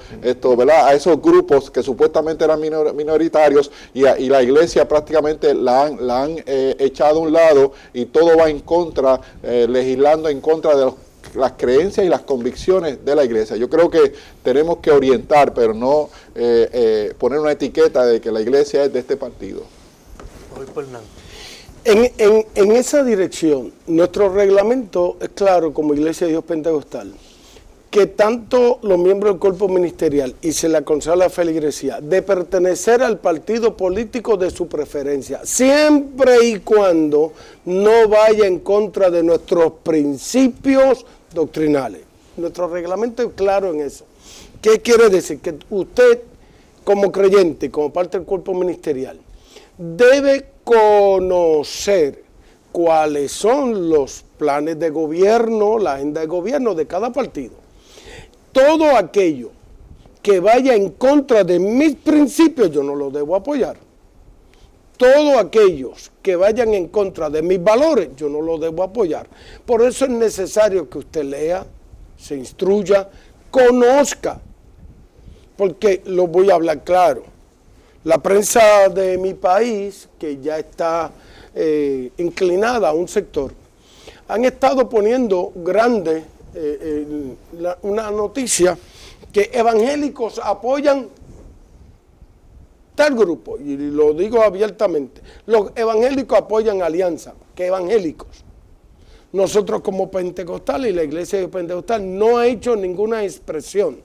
¿verdad? A esos grupos que supuestamente eran minoritarios y la iglesia prácticamente la han echado a un lado y todo va en contra, legislando en contra de las creencias y las convicciones de la iglesia. Yo creo que tenemos que orientar, pero no poner una etiqueta de que la iglesia es de este partido. En esa dirección, nuestro reglamento es claro como Iglesia de Dios Pentecostal, que tanto los miembros del cuerpo ministerial y se le aconseja a la feligresía de pertenecer al partido político de su preferencia, siempre y cuando no vaya en contra de nuestros principios doctrinales. Nuestro reglamento es claro en eso. ¿Qué quiere decir? Que usted, como creyente, como parte del cuerpo ministerial, debe conocer cuáles son los planes de gobierno, la agenda de gobierno de cada partido. Todo aquello que vaya en contra de mis principios, yo no lo debo apoyar. Todos aquellos que vayan en contra de mis valores, yo no lo debo apoyar. Por eso es necesario que usted lea, se instruya, conozca. Porque lo voy a hablar claro. La prensa de mi país, que ya está inclinada a un sector, han estado poniendo grandes una noticia que evangélicos apoyan tal grupo, y lo digo abiertamente, los evangélicos apoyan Alianza. ¿Qué evangélicos? Nosotros como pentecostales y la iglesia de pentecostal no ha hecho ninguna expresión.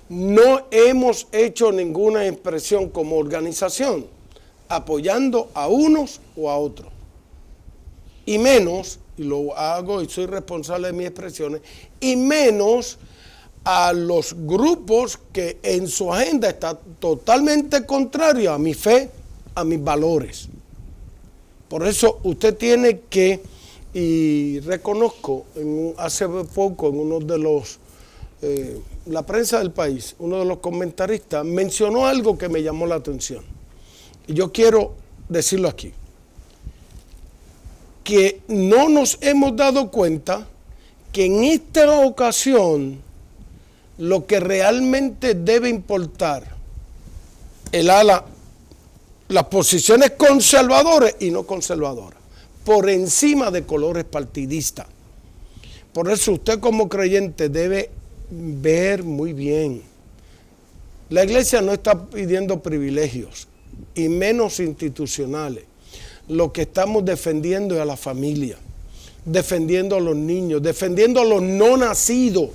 No hemos hecho ninguna expresión como organización apoyando a unos o a otros. Y menos, y lo hago y soy responsable de mis expresiones, y menos a los grupos que en su agenda está totalmente contrario a mi fe, a mis valores. Por eso usted tiene que, y reconozco, hace poco en uno de los, la prensa del país, uno de los comentaristas mencionó algo que me llamó la atención. Y yo quiero decirlo aquí. que no nos hemos dado cuenta que en esta ocasión lo que realmente debe importar las posiciones conservadoras y no conservadoras, por encima de colores partidistas. Por eso usted como creyente debe ver muy bien. La iglesia no está pidiendo privilegios, y menos institucionales. Lo que estamos defendiendo es a la familia, defendiendo a los niños, defendiendo a los no nacidos.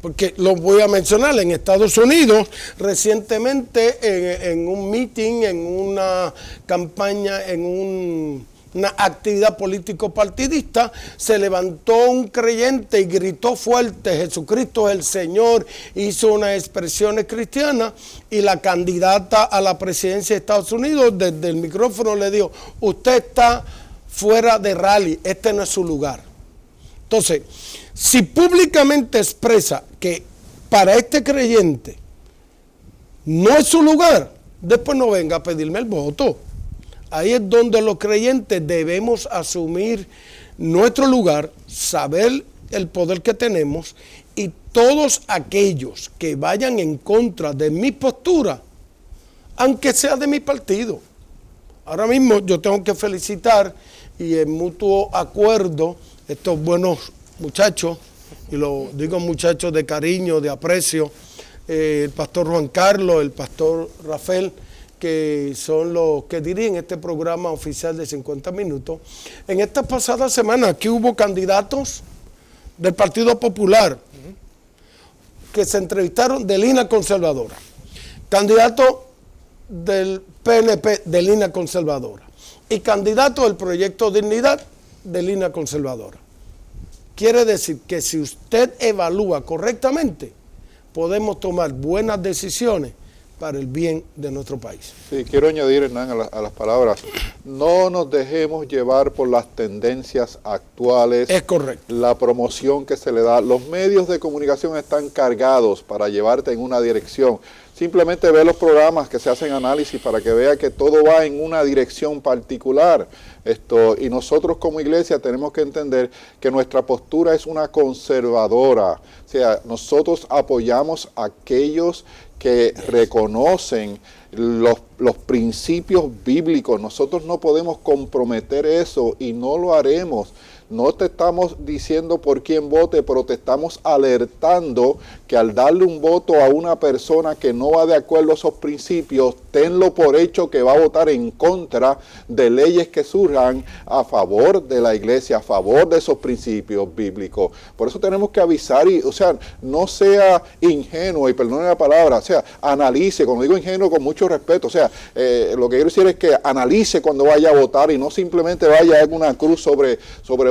Porque lo voy a mencionar, en Estados Unidos, recientemente en un meeting, en una campaña, en una actividad político-partidista, se levantó un creyente y gritó fuerte: Jesucristo es el Señor, hizo unas expresiones cristianas, y la candidata a la presidencia de Estados Unidos desde el micrófono le dijo: usted está fuera de rally, este no es su lugar. Entonces, si públicamente expresa que para este creyente no es su lugar, después no venga a pedirme el voto. Ahí es donde los creyentes debemos asumir nuestro lugar, saber el poder que tenemos, y todos aquellos que vayan en contra de mi postura, aunque sea de mi partido. Ahora mismo yo tengo que felicitar, y en mutuo acuerdo, estos buenos muchachos, y lo digo muchachos de cariño, de aprecio, el pastor Juan Carlos, el pastor Rafael, que son los que dirigen este programa oficial de 50 minutos. En esta pasada semana aquí hubo candidatos del Partido Popular que se entrevistaron de línea conservadora, candidato del PNP de línea conservadora y candidato del Proyecto Dignidad de línea conservadora. Quiere decir que si usted evalúa correctamente, podemos tomar buenas decisiones para el bien de nuestro país. Sí, quiero añadir, Hernán, a las palabras: no nos dejemos llevar por las tendencias actuales. Es correcto. La promoción que se le da. Los medios de comunicación están cargados para llevarte en una dirección. Simplemente ve los programas que se hacen análisis para que vea que todo va en una dirección particular. Y nosotros como iglesia tenemos que entender que nuestra postura es una conservadora. O sea, nosotros apoyamos a aquellos que reconocen los principios bíblicos. Nosotros no podemos comprometer eso y no lo haremos. No te estamos diciendo por quién vote, pero te estamos alertando que al darle un voto a una persona que no va de acuerdo a esos principios, tenlo por hecho que va a votar en contra de leyes que surjan a favor de la iglesia, a favor de esos principios bíblicos. Por eso tenemos que avisar, y, o sea, no sea ingenuo, y perdone la palabra, o sea, analice. Cuando digo ingenuo, con mucho respeto, o sea, lo que quiero decir es que analice cuando vaya a votar y no simplemente vaya a hacer una cruz sobre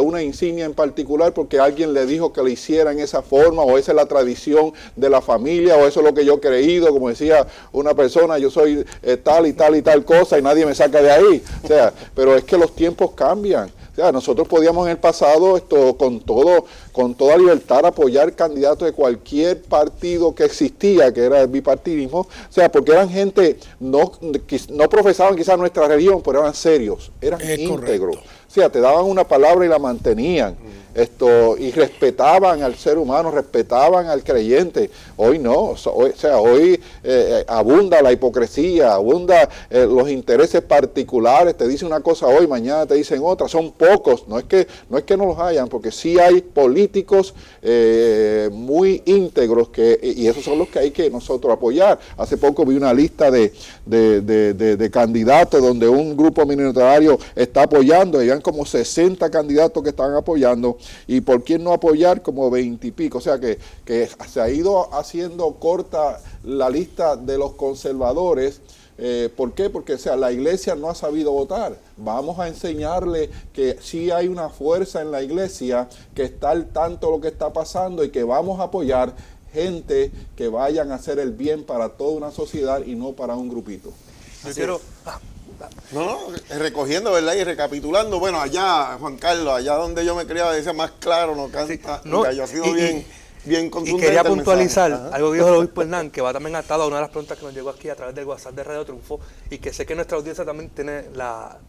una insignia en particular porque alguien le dijo que lo hiciera en esa forma, o esa es la tradición de la familia, o eso es lo que yo he creído, como decía una persona: yo soy tal y tal y tal cosa y nadie me saca de ahí. O sea, pero es que los tiempos cambian. O sea, nosotros podíamos en el pasado con toda libertad apoyar candidatos de cualquier partido que existía, que era el bipartidismo, o sea, porque eran gente, no profesaban quizás nuestra religión, pero eran serios, eran íntegros. O sea, te daban una palabra y la mantenían. Y respetaban al ser humano, respetaban al creyente. Hoy no, hoy abunda la hipocresía, abunda los intereses particulares. Te dicen una cosa hoy, mañana te dicen otra. Son pocos, no es que no los hayan, porque sí hay políticos muy íntegros y esos son los que hay que nosotros apoyar. Hace poco vi una lista de candidatos donde un grupo minoritario está apoyando, y habían como 60 candidatos que están apoyando. ¿Y por quién no apoyar? Como 20 y pico. O sea que se ha ido haciendo corta la lista de los conservadores. ¿Por qué? Porque la iglesia no ha sabido votar. Vamos a enseñarle que sí hay una fuerza en la iglesia, que está al tanto de lo que está pasando, y que vamos a apoyar gente que vayan a hacer el bien para toda una sociedad y no para un grupito. Recogiendo, ¿verdad? Y recapitulando, bueno, allá, Juan Carlos, allá donde yo me criaba, decía: más claro no canta, nunca haya sido bien. bien contundente. Y quería el puntualizar mensaje. algo que dijo el obispo Hernán, que va también atado a una de las preguntas que nos llegó aquí a través del WhatsApp de Radio Triunfo, y que sé que nuestra audiencia también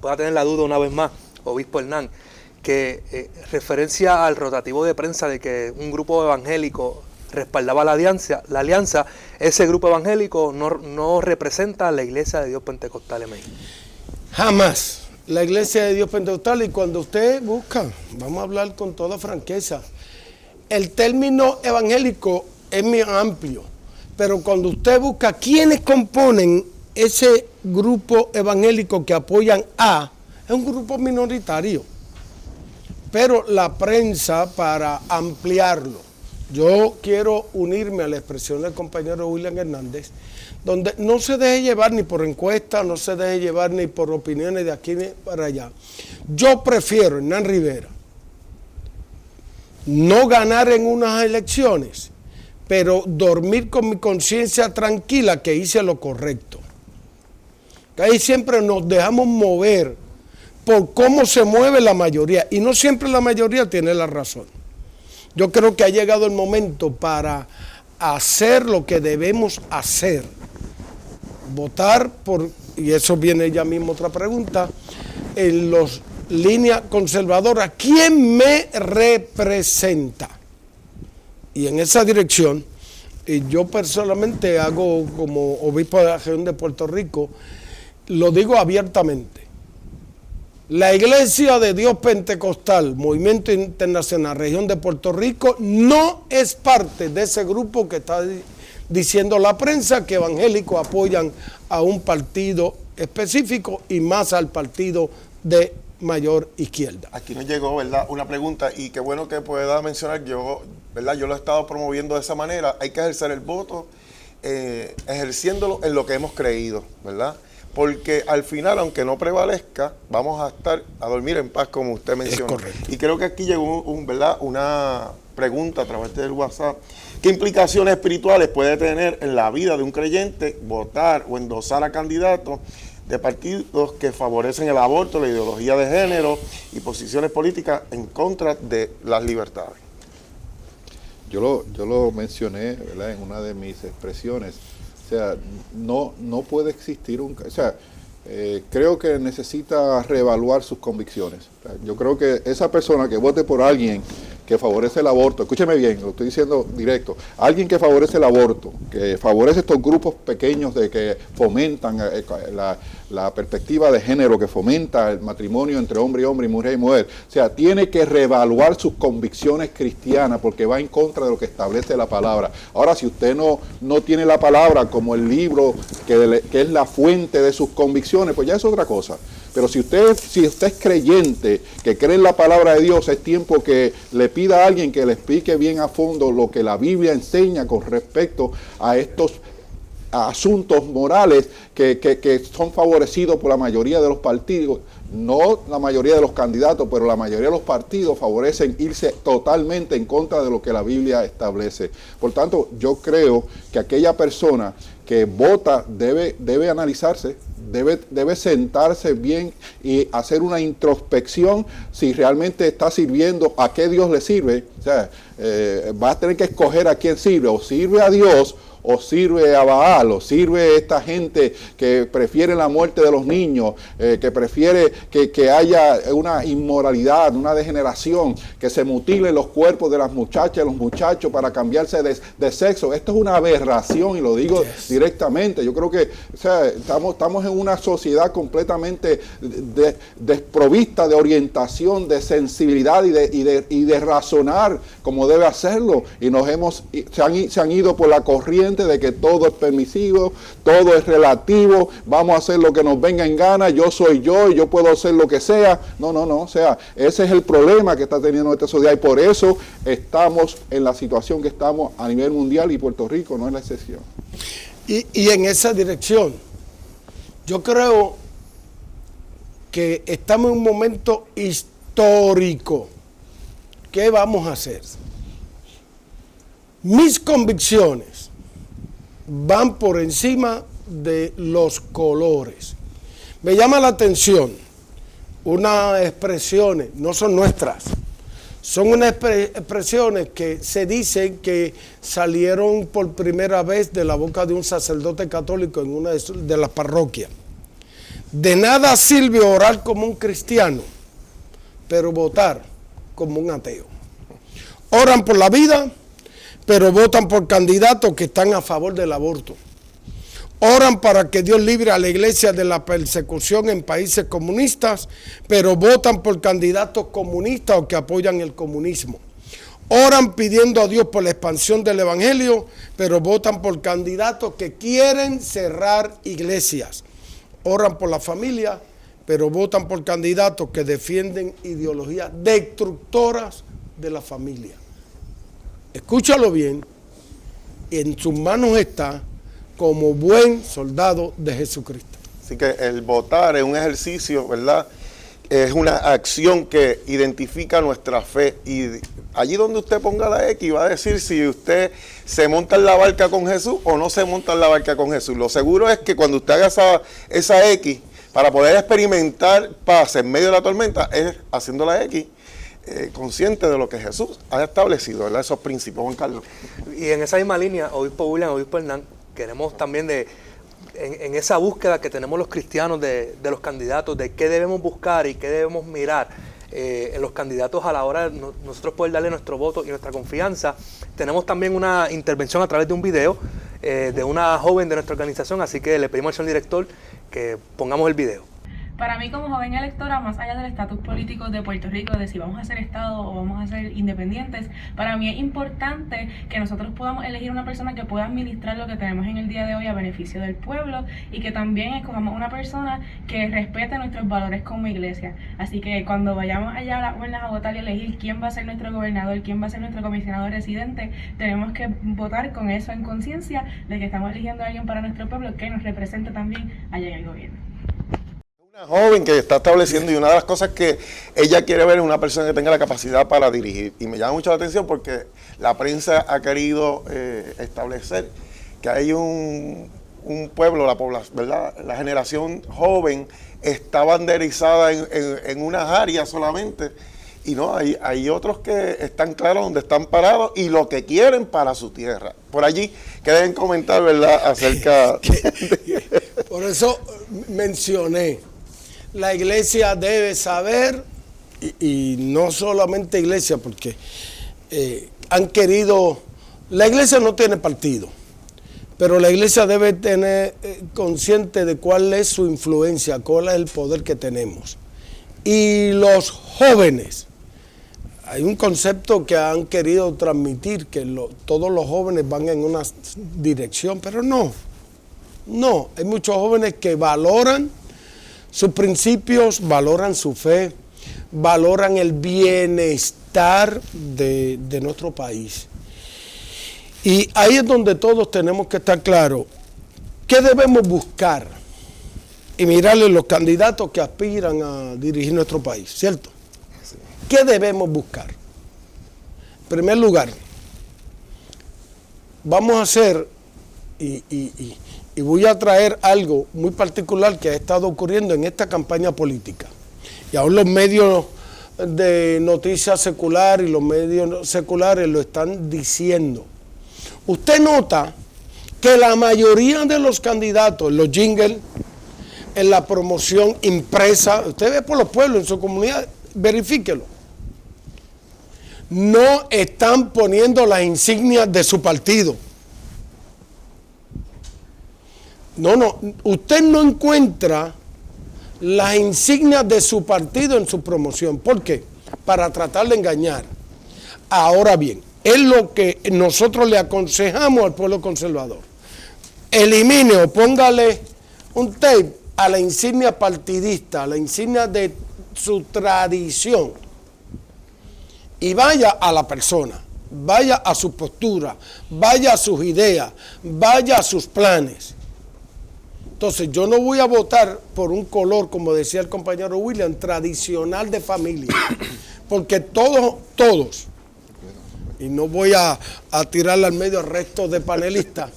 pueda tener la duda una vez más, obispo Hernán, que referencia al rotativo de prensa de que un grupo evangélico respaldaba la alianza, ese grupo evangélico no representa a la Iglesia de Dios Pentecostal en México. Jamás. La Iglesia de Dios Pentecostal, y cuando usted busca, vamos a hablar con toda franqueza, el término evangélico es muy amplio, pero cuando usted busca quiénes componen ese grupo evangélico que apoyan es un grupo minoritario. Pero la prensa, para ampliarlo, yo quiero unirme a la expresión del compañero William Hernández, donde no se deje llevar ni por encuestas, no se deje llevar ni por opiniones de aquí ni para allá. Yo prefiero, Hernán Rivera, no ganar en unas elecciones, pero dormir con mi conciencia tranquila que hice lo correcto. Que ahí siempre nos dejamos mover por cómo se mueve la mayoría, y no siempre la mayoría tiene la razón. Yo creo que ha llegado el momento para hacer lo que debemos hacer. Votar por, y eso viene ya mismo otra pregunta, en los líneas conservadoras, ¿quién me representa? Y en esa dirección, yo personalmente hago como obispo de la región de Puerto Rico, lo digo abiertamente. La Iglesia de Dios Pentecostal, Movimiento Internacional, Región de Puerto Rico, no es parte de ese grupo que está diciendo la prensa que evangélicos apoyan a un partido específico y más al partido de mayor izquierda. Aquí nos llegó, ¿verdad?, una pregunta, y qué bueno que pueda mencionar, ¿verdad?, yo lo he estado promoviendo de esa manera. Hay que ejercer el voto, ejerciéndolo en lo que hemos creído, ¿verdad? Porque al final, aunque no prevalezca, vamos a dormir en paz, como usted mencionó. Es correcto. Y creo que aquí llegó ¿verdad?, una pregunta a través del WhatsApp. ¿Qué implicaciones espirituales puede tener en la vida de un creyente votar o endosar a candidatos de partidos que favorecen el aborto, la ideología de género y posiciones políticas en contra de las libertades? Yo lo mencioné, ¿verdad?, en una de mis expresiones. O sea, no puede existir creo que necesita reevaluar sus convicciones. Yo creo que esa persona que vote por alguien que favorece el aborto, escúcheme bien, lo estoy diciendo directo, alguien que favorece el aborto, que favorece estos grupos pequeños de que fomentan la perspectiva de género, que fomenta el matrimonio entre hombre y hombre y mujer y mujer, o sea, tiene que reevaluar sus convicciones cristianas porque va en contra de lo que establece la palabra. Ahora, si usted no tiene la palabra como el libro que es la fuente de sus convicciones, pues ya es otra cosa. Pero si usted es creyente, que cree en la palabra de Dios, es tiempo que le pida a alguien que le explique bien a fondo lo que la Biblia enseña con respecto a estos asuntos morales que son favorecidos por la mayoría de los partidos. No la mayoría de los candidatos, pero la mayoría de los partidos favorecen irse totalmente en contra de lo que la Biblia establece. Por tanto, yo creo que aquella persona que vota debe analizarse, debe sentarse bien y hacer una introspección si realmente está sirviendo, a qué Dios le sirve. O sea, va a tener que escoger a quién sirve, o sirve a Dios, o sirve a Baal, o sirve esta gente que prefiere la muerte de los niños, que prefiere que haya una inmoralidad, una degeneración, que se mutilen los cuerpos de las muchachas y los muchachos para cambiarse de sexo. Esto es una aberración, y lo digo directamente. Yo creo que estamos en una sociedad completamente desprovista de orientación, de sensibilidad y de razonar como debe hacerlo, y se han ido por la corriente de que todo es permisivo, todo es relativo, vamos a hacer lo que nos venga en gana, yo soy yo y yo puedo hacer lo que sea. No, o sea, ese es el problema que está teniendo esta sociedad, y por eso estamos en la situación que estamos a nivel mundial, y Puerto Rico no es la excepción. Y en esa dirección, yo creo que estamos en un momento histórico. ¿Qué vamos a hacer? Mis convicciones van por encima de los colores. Me llama la atención unas expresiones, no son nuestras, Son unas expresiones que se dice que salieron por primera vez de la boca de un sacerdote católico en una de las parroquias. De nada sirve orar como un cristiano, pero votar como un ateo. Oran por la vida, pero votan por candidatos que están a favor del aborto. Oran para que Dios libre a la iglesia de la persecución en países comunistas, pero votan por candidatos comunistas o que apoyan el comunismo. Oran pidiendo a Dios por la expansión del evangelio, pero votan por candidatos que quieren cerrar iglesias. Oran por la familia, pero votan por candidatos que defienden ideologías destructoras de la familia. Escúchalo bien, en sus manos está como buen soldado de Jesucristo. Así que el votar es un ejercicio, ¿verdad? Es una acción que identifica nuestra fe. Y allí donde usted ponga la X va a decir si usted se monta en la barca con Jesús o no se monta en la barca con Jesús. Lo seguro es que cuando usted haga esa X, para poder experimentar paz en medio de la tormenta, es haciendo la X consciente de lo que Jesús ha establecido, ¿verdad? Esos principios, Juan Carlos. Y en esa misma línea, obispo William, obispo Hernán, queremos también en esa búsqueda que tenemos los cristianos de los candidatos, de qué debemos buscar y qué debemos mirar en los candidatos a la hora de nosotros poder darle nuestro voto y nuestra confianza. Tenemos también una intervención a través de un video de una joven de nuestra organización, así que le pedimos al señor director que pongamos el video. Para mí como joven electora, más allá del estatus político de Puerto Rico, de si vamos a ser Estado o vamos a ser independientes, para mí es importante que nosotros podamos elegir una persona que pueda administrar lo que tenemos en el día de hoy a beneficio del pueblo y que también escojamos una persona que respete nuestros valores como iglesia. Así que cuando vayamos allá a las urnas a votar y elegir quién va a ser nuestro gobernador, quién va a ser nuestro comisionado residente, tenemos que votar con eso en conciencia de que estamos eligiendo a alguien para nuestro pueblo que nos represente también allá en el gobierno. Joven que está estableciendo, y una de las cosas que ella quiere ver es una persona que tenga la capacidad para dirigir, y me llama mucho la atención porque la prensa ha querido establecer que hay un pueblo, la población, ¿verdad? La generación joven está banderizada en unas áreas solamente, y no, hay otros que están claros donde están parados y lo que quieren para su tierra. Por allí, ¿qué deben comentar, verdad, acerca Por eso mencioné, la iglesia debe saber, y no solamente iglesia, porque han querido, la iglesia no tiene partido, pero la iglesia debe tener consciente de cuál es su influencia, cuál es el poder que tenemos. Y los jóvenes, hay un concepto que han querido transmitir, que todos los jóvenes van en una dirección, pero no, hay muchos jóvenes que valoran sus principios, valoran su fe, valoran el bienestar de nuestro país. Y ahí es donde todos tenemos que estar claros. ¿Qué debemos buscar? Y mirarle los candidatos que aspiran a dirigir nuestro país, ¿cierto? ¿Qué debemos buscar? En primer lugar, vamos a hacer, y voy a traer algo muy particular que ha estado ocurriendo en esta campaña política. Y aún los medios de noticias secular y los medios seculares lo están diciendo. Usted nota que la mayoría de los candidatos, los jingles, en la promoción impresa, usted ve por los pueblos, en su comunidad, verifíquelo. No están poniendo las insignias de su partido. No, usted no encuentra las insignias de su partido en su promoción. ¿Por qué? Para tratar de engañar. Ahora bien, es lo que nosotros le aconsejamos al pueblo conservador. Elimine o póngale un tape a la insignia partidista, a la insignia de su tradición, y vaya a la persona, vaya a su postura, vaya a sus ideas, vaya a sus planes. Entonces yo no voy a votar por un color, como decía el compañero William, tradicional de familia, porque todos, y no voy a tirarle al medio al resto de panelistas,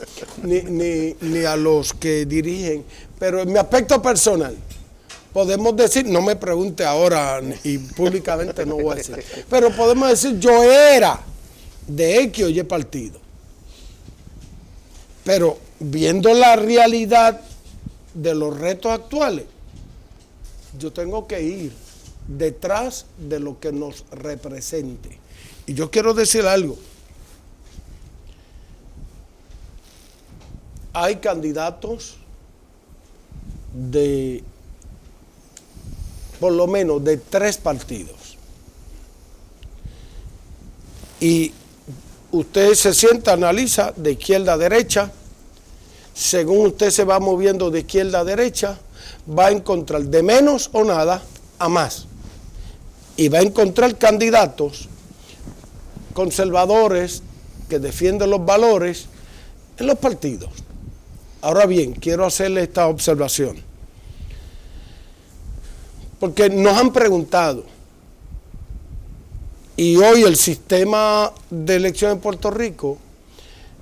ni a los que dirigen, pero en mi aspecto personal, podemos decir, no me pregunte ahora y públicamente no voy a decir, pero podemos decir, yo era de X o Y partido. Pero viendo la realidad de los retos actuales, yo tengo que ir detrás de lo que nos represente. Y yo quiero decir algo. Hay candidatos de, por lo menos, de 3 partidos. Y usted se sienta, analiza de izquierda a derecha. Según usted se va moviendo de izquierda a derecha, va a encontrar de menos o nada a más. Y va a encontrar candidatos conservadores que defienden los valores en los partidos. Ahora bien, quiero hacerle esta observación. Porque nos han preguntado, y hoy el sistema de elección en Puerto Rico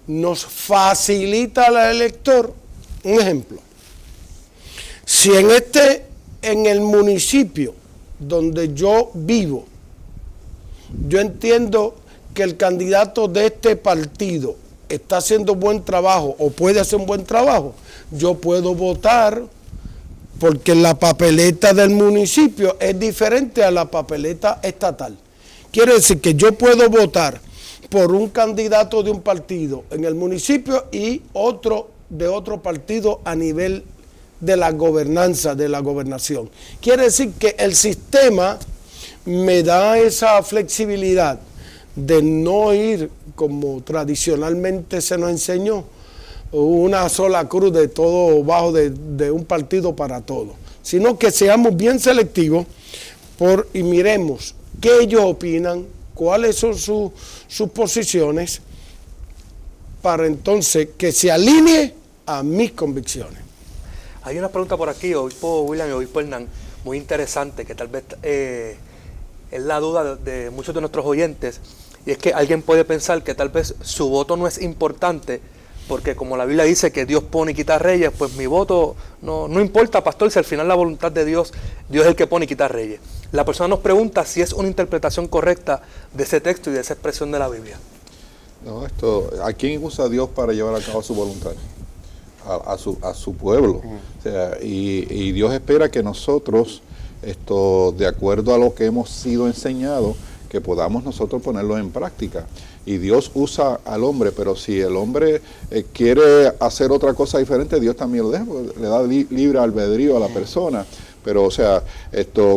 nos facilita al elector un ejemplo. Si en el municipio donde yo vivo, yo entiendo que el candidato de este partido está haciendo buen trabajo o puede hacer un buen trabajo, yo puedo votar, porque la papeleta del municipio es diferente a la papeleta estatal. Quiere decir que yo puedo votar por un candidato de un partido en el municipio y otro de otro partido a nivel de la gobernanza, de la gobernación. Quiere decir que el sistema me da esa flexibilidad de no ir, como tradicionalmente se nos enseñó, una sola cruz de todo bajo de un partido para todo, sino que seamos bien selectivos y miremos qué ellos opinan, cuáles son sus posiciones, para entonces que se alinee a mis convicciones. Hay una pregunta por aquí, obispo William y obispo Hernán, muy interesante, que tal vez es la duda de muchos de nuestros oyentes, y es que alguien puede pensar que tal vez su voto no es importante, porque como la Biblia dice que Dios pone y quita reyes, pues mi voto no importa, pastor, si al final la voluntad de Dios es el que pone y quita reyes. La persona nos pregunta si es una interpretación correcta de ese texto y de esa expresión de la Biblia. No, ¿a quién usa Dios para llevar a cabo su voluntad? A su pueblo. O sea, y Dios espera que nosotros, de acuerdo a lo que hemos sido enseñados, que podamos nosotros ponerlo en práctica. Y Dios usa al hombre, pero si el hombre quiere hacer otra cosa diferente, Dios también lo deja, le da libre albedrío a la persona. Pero, o sea,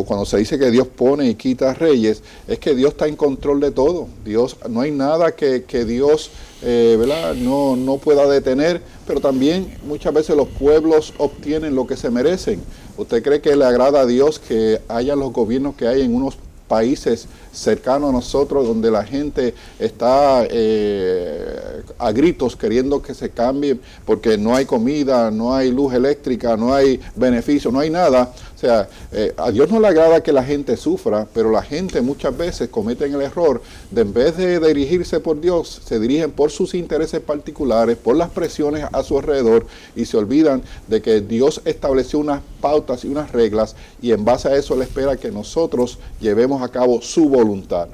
cuando se dice que Dios pone y quita reyes, es que Dios está en control de todo. Dios, no hay nada que Dios ¿verdad? No pueda detener, pero también muchas veces los pueblos obtienen lo que se merecen. ¿Usted cree que le agrada a Dios que haya los gobiernos que hay en unos países cercanos a nosotros, donde la gente está a gritos queriendo que se cambie porque no hay comida, no hay luz eléctrica, no hay beneficio, no hay nada? O sea, a Dios no le agrada que la gente sufra, pero la gente muchas veces cometen el error de, en vez de dirigirse por Dios, se dirigen por sus intereses particulares, por las presiones a su alrededor, y se olvidan de que Dios estableció unas pautas y unas reglas, y en base a eso le espera que nosotros llevemos a cabo su voluntad.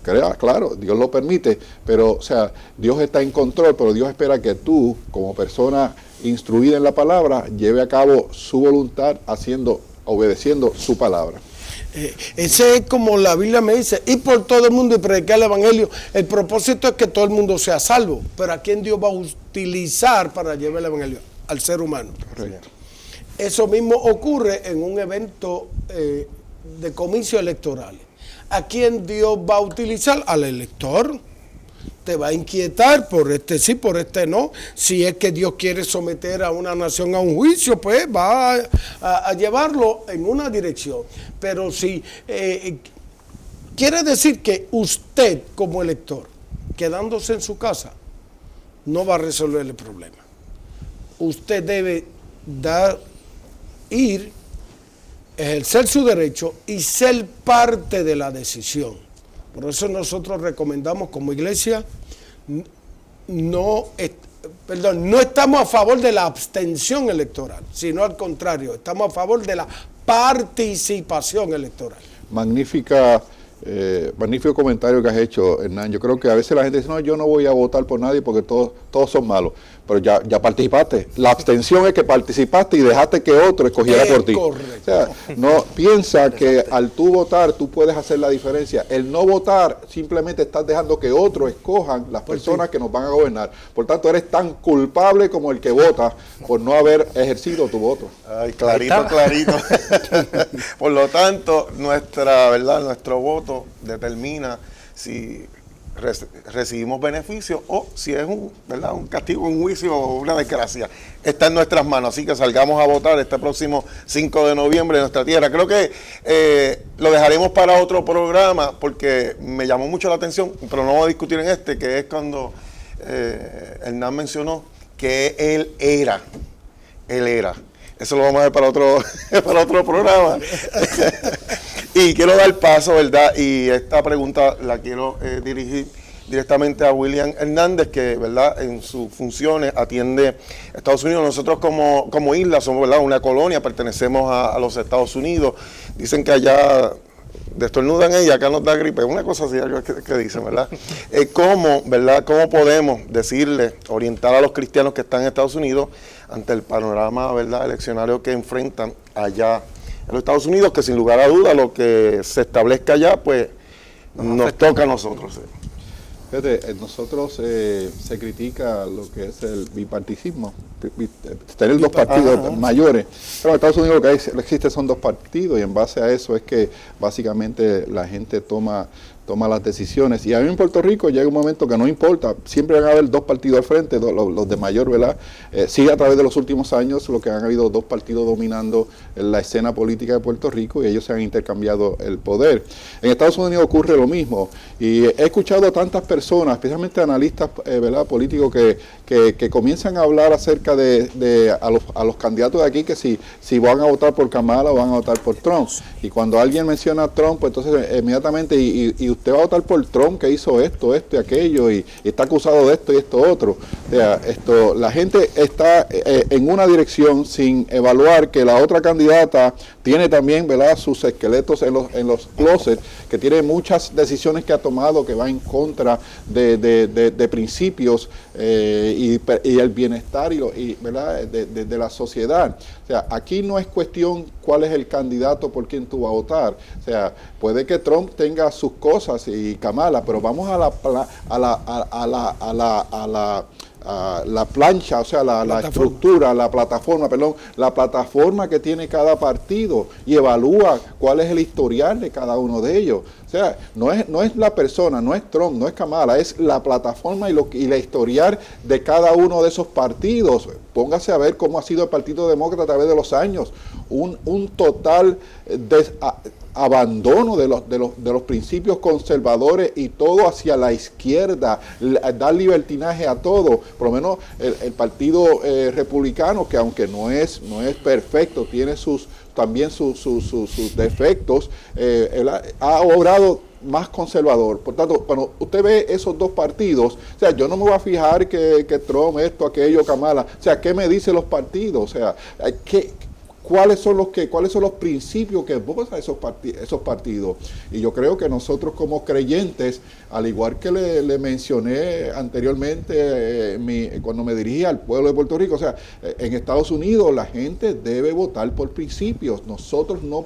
Claro, Dios lo permite, pero, o sea, Dios está en control, pero Dios espera que tú, como persona instruida en la palabra, lleve a cabo su voluntad obedeciendo su palabra. Ese es como la Biblia me dice, ir por todo el mundo y predicar el evangelio. El propósito es que todo el mundo sea salvo, pero ¿a quién Dios va a utilizar para llevar el evangelio? Al ser humano. Correcto. Eso mismo ocurre en un evento de comicios electorales. ¿A quién Dios va a utilizar? Al elector. Te va a inquietar por este sí, por este no. Si es que Dios quiere someter a una nación a un juicio, pues va a llevarlo en una dirección. Pero si quiere decir que usted como elector, quedándose en su casa, no va a resolver el problema. Usted debe ejercer su derecho y ser parte de la decisión. Por eso nosotros recomendamos como iglesia, no estamos a favor de la abstención electoral, sino al contrario, estamos a favor de la participación electoral. Magnífico comentario que has hecho, Hernán. Yo creo que a veces la gente dice, no, yo no voy a votar por nadie porque todos son malos. Pero ya participaste. La abstención es que participaste y dejaste que otro escogiera por ti. Correcto. O sea, no piensa que al tú votar tú puedes hacer la diferencia. El no votar simplemente estás dejando que otros escojan las personas que nos van a gobernar. Por tanto, eres tan culpable como el que vota por no haber ejercido tu voto. Ay, clarito. Por lo tanto, nuestro voto determina si recibimos beneficios o si es un castigo, un juicio o una desgracia. Está en nuestras manos, así que salgamos a votar este próximo 5 de noviembre en nuestra tierra. Creo que lo dejaremos para otro programa porque me llamó mucho la atención, pero no voy a discutir en este, que es cuando Hernán mencionó que él era. Eso lo vamos a ver para otro programa. Y quiero dar paso, ¿verdad? Y esta pregunta la quiero dirigir directamente a William Hernández, que, ¿verdad?, en sus funciones atiende Estados Unidos. Nosotros como isla somos, ¿verdad?, una colonia, pertenecemos a los Estados Unidos. Dicen que allá destornudan y acá nos da gripe, una cosa así que dicen, ¿verdad? ¿Cómo podemos decirle, orientar a los cristianos que están en Estados Unidos ante el panorama, ¿verdad?, eleccionario que enfrentan allá en los Estados Unidos, que sin lugar a duda lo que se establezca allá, pues nos toca a nosotros. Fíjate, nosotros se critica lo que es el bipartidismo, tener dos partidos mayores, pero en Estados Unidos lo que existe son dos partidos y en base a eso es que básicamente la gente toma las decisiones. Y a mí en Puerto Rico llega un momento que no importa, siempre van a haber dos partidos al frente, los de mayor, ¿verdad? Sí, a través de los últimos años lo que han habido dos partidos dominando la escena política de Puerto Rico y ellos se han intercambiado el poder. En Estados Unidos ocurre lo mismo y he escuchado a tantas personas, especialmente analistas ¿verdad?, políticos que comienzan a hablar acerca a los candidatos de aquí que si van a votar por Kamala o van a votar por Trump. Y cuando alguien menciona a Trump, pues entonces inmediatamente y usted va a votar por Trump que hizo esto y aquello y está acusado de esto y esto otro. O sea, la gente está en una dirección sin evaluar que la otra candidata tiene también, ¿verdad?, sus esqueletos en los closets, que tiene muchas decisiones que ha tomado que va en contra de principios y el bienestar ¿verdad?, de la sociedad. O sea, aquí no es cuestión cuál es el candidato por quien tú vas a votar. O sea, puede que Trump tenga sus cosas y Kamala, pero vamos a la plancha, o sea, la estructura, la plataforma que tiene cada partido y evalúa cuál es el historial de cada uno de ellos. O sea, no es la persona, no es Trump, no es Kamala, es la plataforma y la historial de cada uno de esos partidos. Póngase a ver cómo ha sido el Partido Demócrata a través de los años. Un total abandono de los principios conservadores y todo hacia la izquierda, dar libertinaje a todo. Por lo menos el Partido Republicano, que aunque no es perfecto, tiene también sus defectos, ha obrado más conservador. Por tanto, cuando usted ve esos dos partidos, o sea, yo no me voy a fijar que Trump, esto, aquello, Kamala, o sea, ¿qué me dicen los partidos? O sea, ¿cuáles son los principios que esbozan esos partidos? Y yo creo que nosotros como creyentes, al igual que le mencioné anteriormente cuando me dirigí al pueblo de Puerto Rico, o sea, en Estados Unidos la gente debe votar por principios. Nosotros no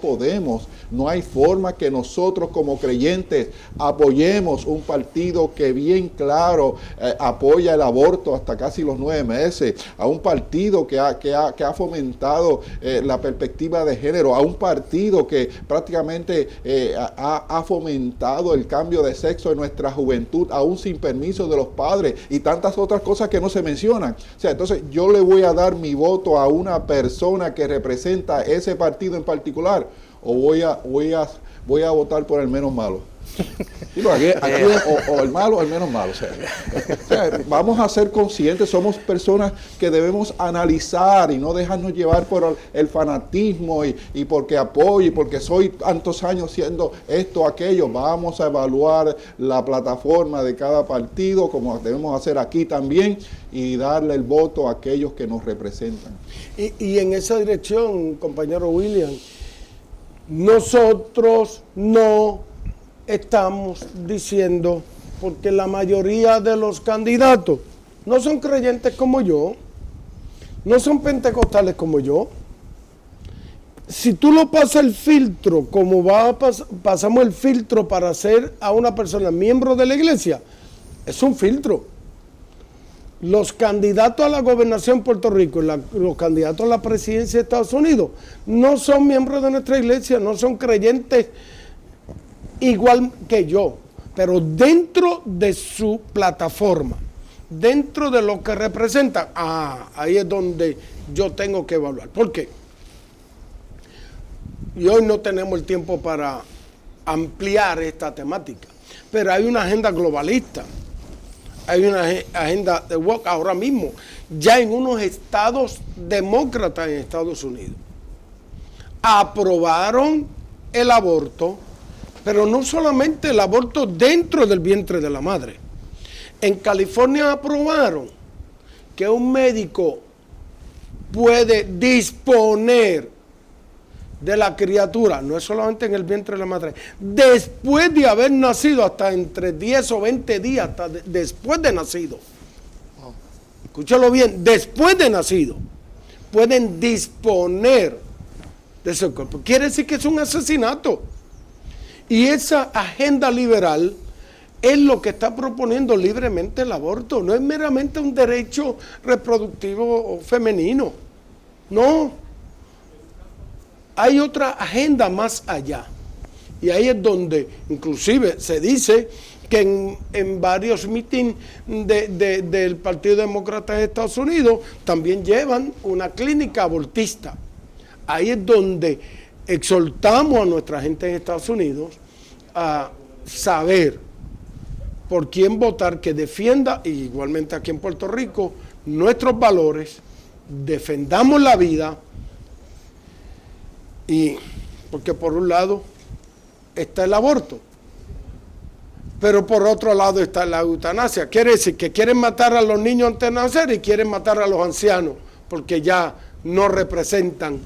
hay forma que nosotros como creyentes apoyemos un partido que bien claro apoya el aborto hasta casi los 9 meses, a un partido que ha fomentado la perspectiva de género, a un partido que prácticamente ha fomentado el cambio de sexo en nuestra juventud, aún sin permiso de los padres y tantas otras cosas que no se mencionan. O sea, entonces yo le voy a dar mi voto a una persona que representa ese partido en particular o voy a votar por el menos malo. Aquí o el malo o el menos malo. O sea, vamos a ser conscientes, somos personas que debemos analizar y no dejarnos llevar por el fanatismo y porque apoyo y porque soy tantos años siendo esto, aquello. Vamos a evaluar la plataforma de cada partido, como debemos hacer aquí también, y darle el voto a aquellos que nos representan. Y en esa dirección, compañero William, Nosotros no estamos diciendo, porque la mayoría de los candidatos no son creyentes como yo, no son pentecostales como yo. Si tú lo pasas el filtro, como pasamos el filtro para hacer a una persona miembro de la iglesia, es un filtro. Los candidatos a la gobernación de Puerto Rico y los candidatos a la presidencia de Estados Unidos no son miembros de nuestra iglesia, no son creyentes igual que yo, pero dentro de su plataforma, dentro de lo que representan, ahí es donde yo tengo que evaluar. ¿Por qué? Y hoy no tenemos el tiempo para ampliar esta temática, pero hay una agenda globalista, hay una agenda de woke ahora mismo, ya en unos estados demócratas en Estados Unidos. Aprobaron el aborto, pero no solamente el aborto dentro del vientre de la madre. En California aprobaron que un médico puede disponer de la criatura, no es solamente en el vientre de la madre, después de haber nacido, hasta entre 10 o 20 días, hasta después de nacido. Escúchalo bien, después de nacido, pueden disponer de ese cuerpo. Quiere decir que es un asesinato. Y esa agenda liberal es lo que está proponiendo libremente el aborto. No es meramente un derecho reproductivo femenino. No. Hay otra agenda más allá. Y ahí es donde inclusive se dice que en varios mítines del Partido Demócrata de Estados Unidos también llevan una clínica abortista. Ahí es donde exhortamos a nuestra gente en Estados Unidos a saber por quién votar, que defienda, y igualmente aquí en Puerto Rico, nuestros valores, defendamos la vida. Y porque por un lado está el aborto, pero por otro lado está la eutanasia. Quiere decir que quieren matar a los niños antes de nacer y quieren matar a los ancianos, porque ya no representan.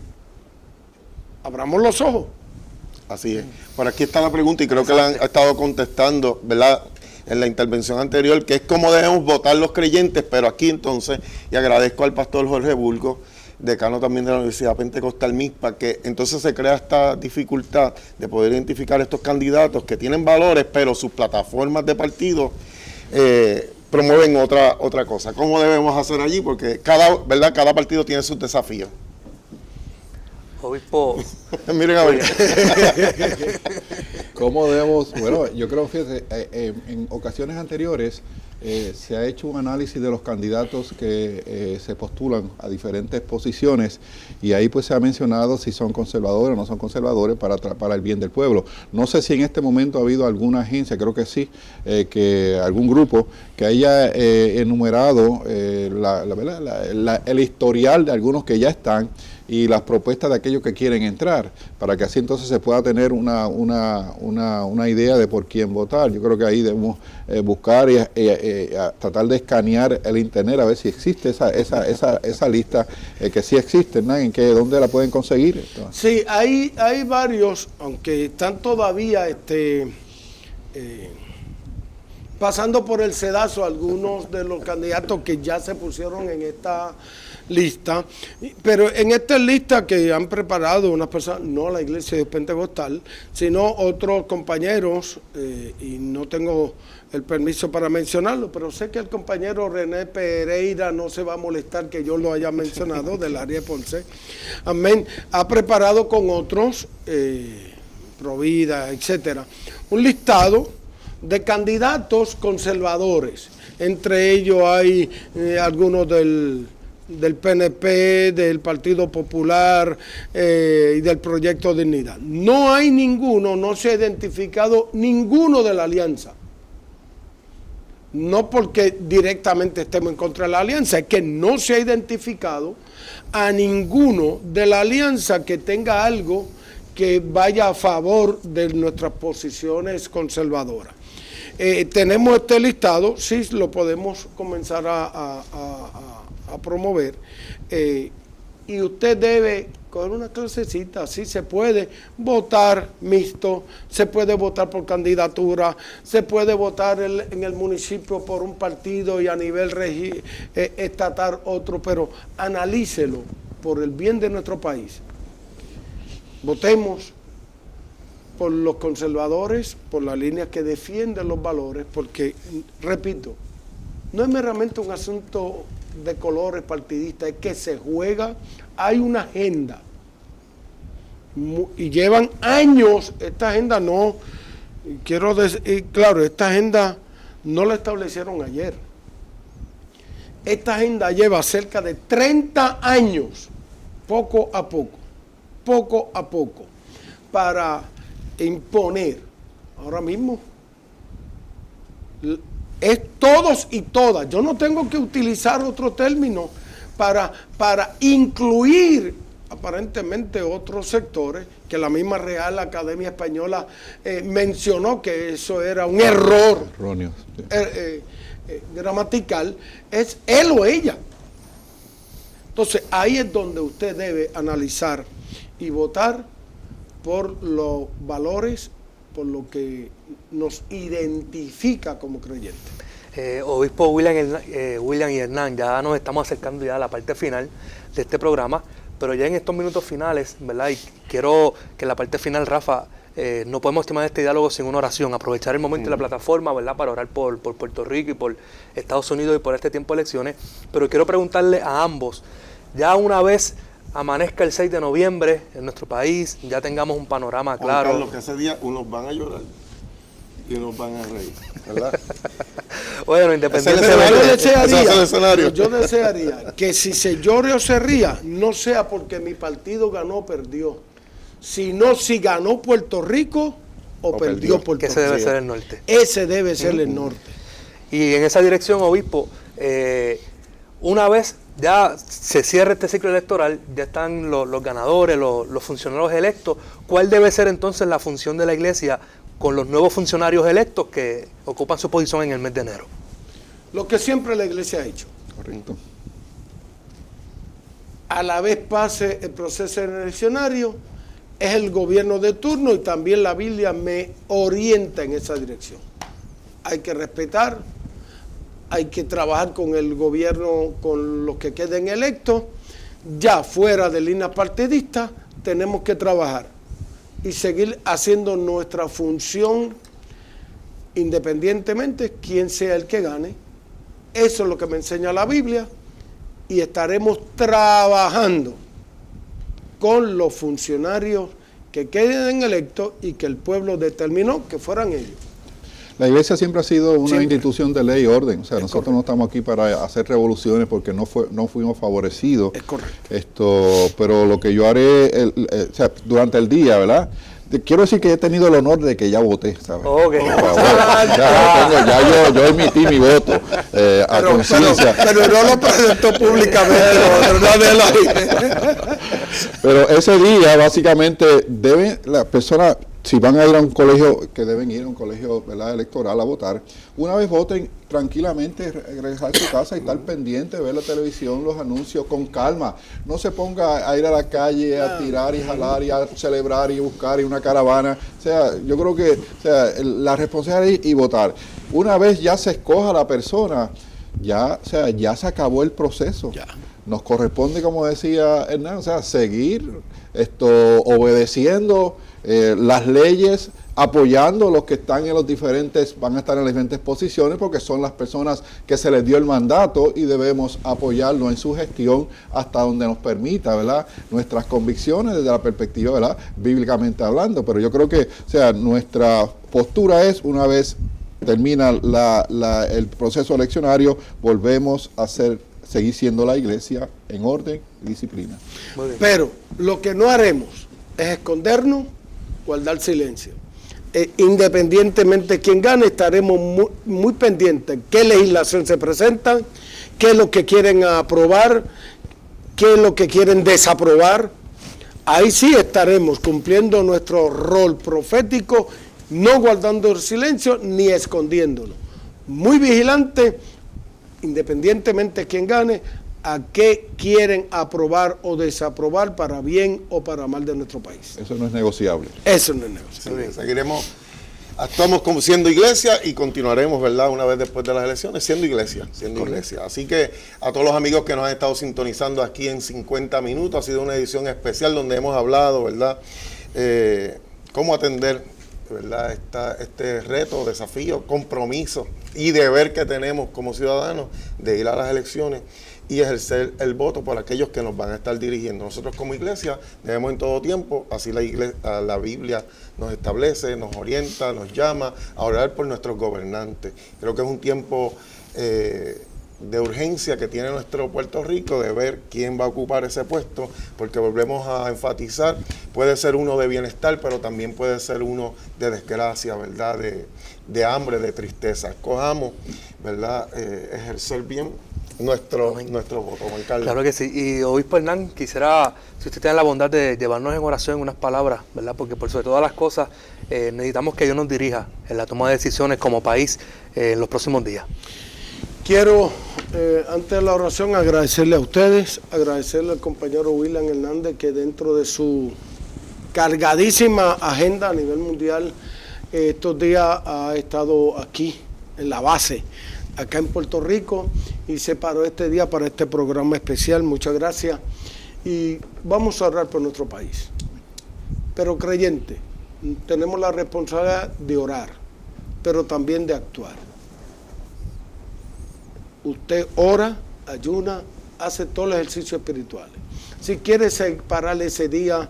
Abramos los ojos. Así es. Por aquí está la pregunta y creo que la han estado contestando, ¿verdad?, en la intervención anterior, que es cómo debemos votar los creyentes, pero aquí entonces, y agradezco al pastor Jorge Burgos, decano también de la Universidad Pentecostal MISPA, que entonces se crea esta dificultad de poder identificar estos candidatos que tienen valores, pero sus plataformas de partido promueven otra cosa. ¿Cómo debemos hacer allí? Porque cada partido tiene sus desafíos. Obispo. Miren a ver. ¿Cómo debemos? Bueno, yo creo que en ocasiones anteriores se ha hecho un análisis de los candidatos que se postulan a diferentes posiciones y ahí pues se ha mencionado si son conservadores o no son conservadores para el bien del pueblo. No sé si en este momento ha habido alguna agencia, creo que sí, que algún grupo que haya enumerado el historial de algunos que ya están y las propuestas de aquellos que quieren entrar, para que así entonces se pueda tener una idea de por quién votar. Yo creo que ahí debemos buscar y tratar de escanear el internet a ver si existe esa lista, que sí existe, ¿no? ¿Dónde la pueden conseguir? Sí, hay varios, aunque están todavía pasando por el sedazo algunos de los candidatos que ya se pusieron en esta lista, pero en esta lista que han preparado unas personas, no la Iglesia Pentecostal, sino otros compañeros, y no tengo el permiso para mencionarlo, pero sé que el compañero René Pereira no se va a molestar que yo lo haya mencionado, del área de Ponce, amén, ha preparado con otros, Provida, etcétera, un listado de candidatos conservadores. Entre ellos hay algunos del PNP, del Partido Popular y del Proyecto Dignidad. No hay ninguno, no se ha identificado ninguno de la alianza. No porque directamente estemos en contra de la alianza, es que no se ha identificado a ninguno de la alianza que tenga algo que vaya a favor de nuestras posiciones conservadoras. Tenemos este listado, sí lo podemos comenzar a promover, y usted debe coger una clasecita, así se puede votar mixto, se puede votar por candidatura, se puede votar en el municipio por un partido y a nivel estatal otro, pero analícelo por el bien de nuestro país. Votemos por los conservadores, por la línea que defiende los valores, porque, repito, no es meramente un asunto de colores partidistas, es que se juega, hay una agenda, y llevan años, esta agenda no, quiero decir, claro, esta agenda no la establecieron ayer, esta agenda lleva cerca de 30 años, poco a poco, para imponer, ahora mismo, es todos y todas. Yo no tengo que utilizar otro término para incluir aparentemente otros sectores, que la misma Real Academia Española mencionó que eso era un error erróneo, gramatical, es él o ella. Entonces ahí es donde usted debe analizar y votar por los valores, por lo que nos identifica como creyentes. Obispo William y Hernán, ya nos estamos acercando ya a la parte final de este programa, pero ya en estos minutos finales, ¿verdad? Y quiero que en la parte final, Rafa, no podemos terminar este diálogo sin una oración, aprovechar el momento de la plataforma, ¿verdad? Para orar por Puerto Rico y por Estados Unidos y por este tiempo de elecciones, pero quiero preguntarle a ambos, ya una vez amanezca el 6 de noviembre en nuestro país, ya tengamos un panorama claro. Carlos, que ese día unos van a llorar y unos van a reír, ¿verdad? Bueno, independientemente yo desearía que si se llore o se ría, no sea porque mi partido ganó o perdió, sino si ganó Puerto Rico o perdió Puerto Rico. Que ese debe ser el norte. Ese debe ser el norte. Y en esa dirección, obispo, una vez ya se cierra este ciclo electoral, ya están los ganadores, los funcionarios electos, ¿cuál debe ser entonces la función de la iglesia con los nuevos funcionarios electos que ocupan su posición en el mes de enero? Lo que siempre la iglesia ha hecho. Correcto. A la vez pase el proceso eleccionario, es el gobierno de turno y también la Biblia me orienta en esa dirección. Hay que respetar, hay que trabajar con el gobierno, con los que queden electos, ya fuera de líneas partidistas, tenemos que trabajar y seguir haciendo nuestra función independientemente quién sea el que gane. Eso es lo que me enseña la Biblia y estaremos trabajando con los funcionarios que queden electos y que el pueblo determinó que fueran ellos. La iglesia siempre ha sido una institución de ley y orden, o sea, nosotros no estamos aquí para hacer revoluciones porque no fuimos favorecidos. Es correcto. Pero lo que yo haré durante el día, ¿verdad? Quiero decir que he tenido el honor de que ya voté, ¿sabes? Okay. Yo emití mi voto a conciencia. Pero no lo presentó públicamente, Pero ese día, básicamente, las personas, si van a ir a un colegio, que deben ir a un colegio, ¿verdad?, electoral a votar, una vez voten, tranquilamente regresar a su casa y estar pendiente, ver la televisión, los anuncios con calma. No se ponga a ir a la calle a tirar y jalar y a celebrar y buscar y una caravana. O sea, yo creo que la responsabilidad es y votar. Una vez ya se escoja la persona, ya se acabó el proceso. Ya. Nos corresponde, como decía Hernán, seguir obedeciendo las leyes, apoyando a los que están en van a estar en las diferentes posiciones porque son las personas que se les dio el mandato y debemos apoyarlo en su gestión hasta donde nos permita, ¿verdad?, nuestras convicciones desde la perspectiva, ¿verdad?, bíblicamente hablando. Pero yo creo que, nuestra postura es, una vez termina el proceso eleccionario, volvemos a seguir siendo la iglesia en orden y disciplina. Pero lo que no haremos es escondernos, guardar silencio. Independientemente de quién gane, estaremos muy pendientes qué legislación se presenta, qué es lo que quieren aprobar, qué es lo que quieren desaprobar. Ahí sí estaremos cumpliendo nuestro rol profético, no guardando el silencio ni escondiéndolo. Muy vigilante, independientemente de quién gane, a qué quieren aprobar o desaprobar para bien o para mal de nuestro país. Eso no es negociable. Eso no es negociable. Sí, seguiremos, actuamos como siendo iglesia y continuaremos, ¿verdad? Una vez después de las elecciones, siendo iglesia. Así que a todos los amigos que nos han estado sintonizando aquí en 50 minutos, ha sido una edición especial donde hemos hablado, ¿verdad? Cómo atender, ¿verdad? Este reto, desafío, compromiso y deber que tenemos como ciudadanos de ir a las elecciones y ejercer el voto por aquellos que nos van a estar dirigiendo. Nosotros como iglesia debemos en todo tiempo, así la Biblia nos establece, nos orienta, nos llama a orar por nuestros gobernantes. Creo que es un tiempo de urgencia que tiene nuestro Puerto Rico de ver quién va a ocupar ese puesto, porque volvemos a enfatizar, puede ser uno de bienestar, pero también puede ser uno de desgracia, ¿verdad? De hambre, de tristeza. Escojamos, ¿verdad? Ejercer bien nuestro voto, Juan Carlos. Claro que sí. Y obispo Hernán, quisiera, si usted tiene la bondad de llevarnos en oración unas palabras, ¿verdad? Porque por sobre todas las cosas necesitamos que Dios nos dirija en la toma de decisiones como país en los próximos días. Quiero, antes de la oración, agradecerle a ustedes, agradecerle al compañero William Hernández, que dentro de su cargadísima agenda a nivel mundial, estos días ha estado aquí, en la base, acá en Puerto Rico, y se paró este día para este programa especial. Muchas gracias. Y vamos a orar por nuestro país. Pero creyente, tenemos la responsabilidad de orar, pero también de actuar. Usted ora, ayuna, hace todos los ejercicios espirituales. Si quiere separar ese día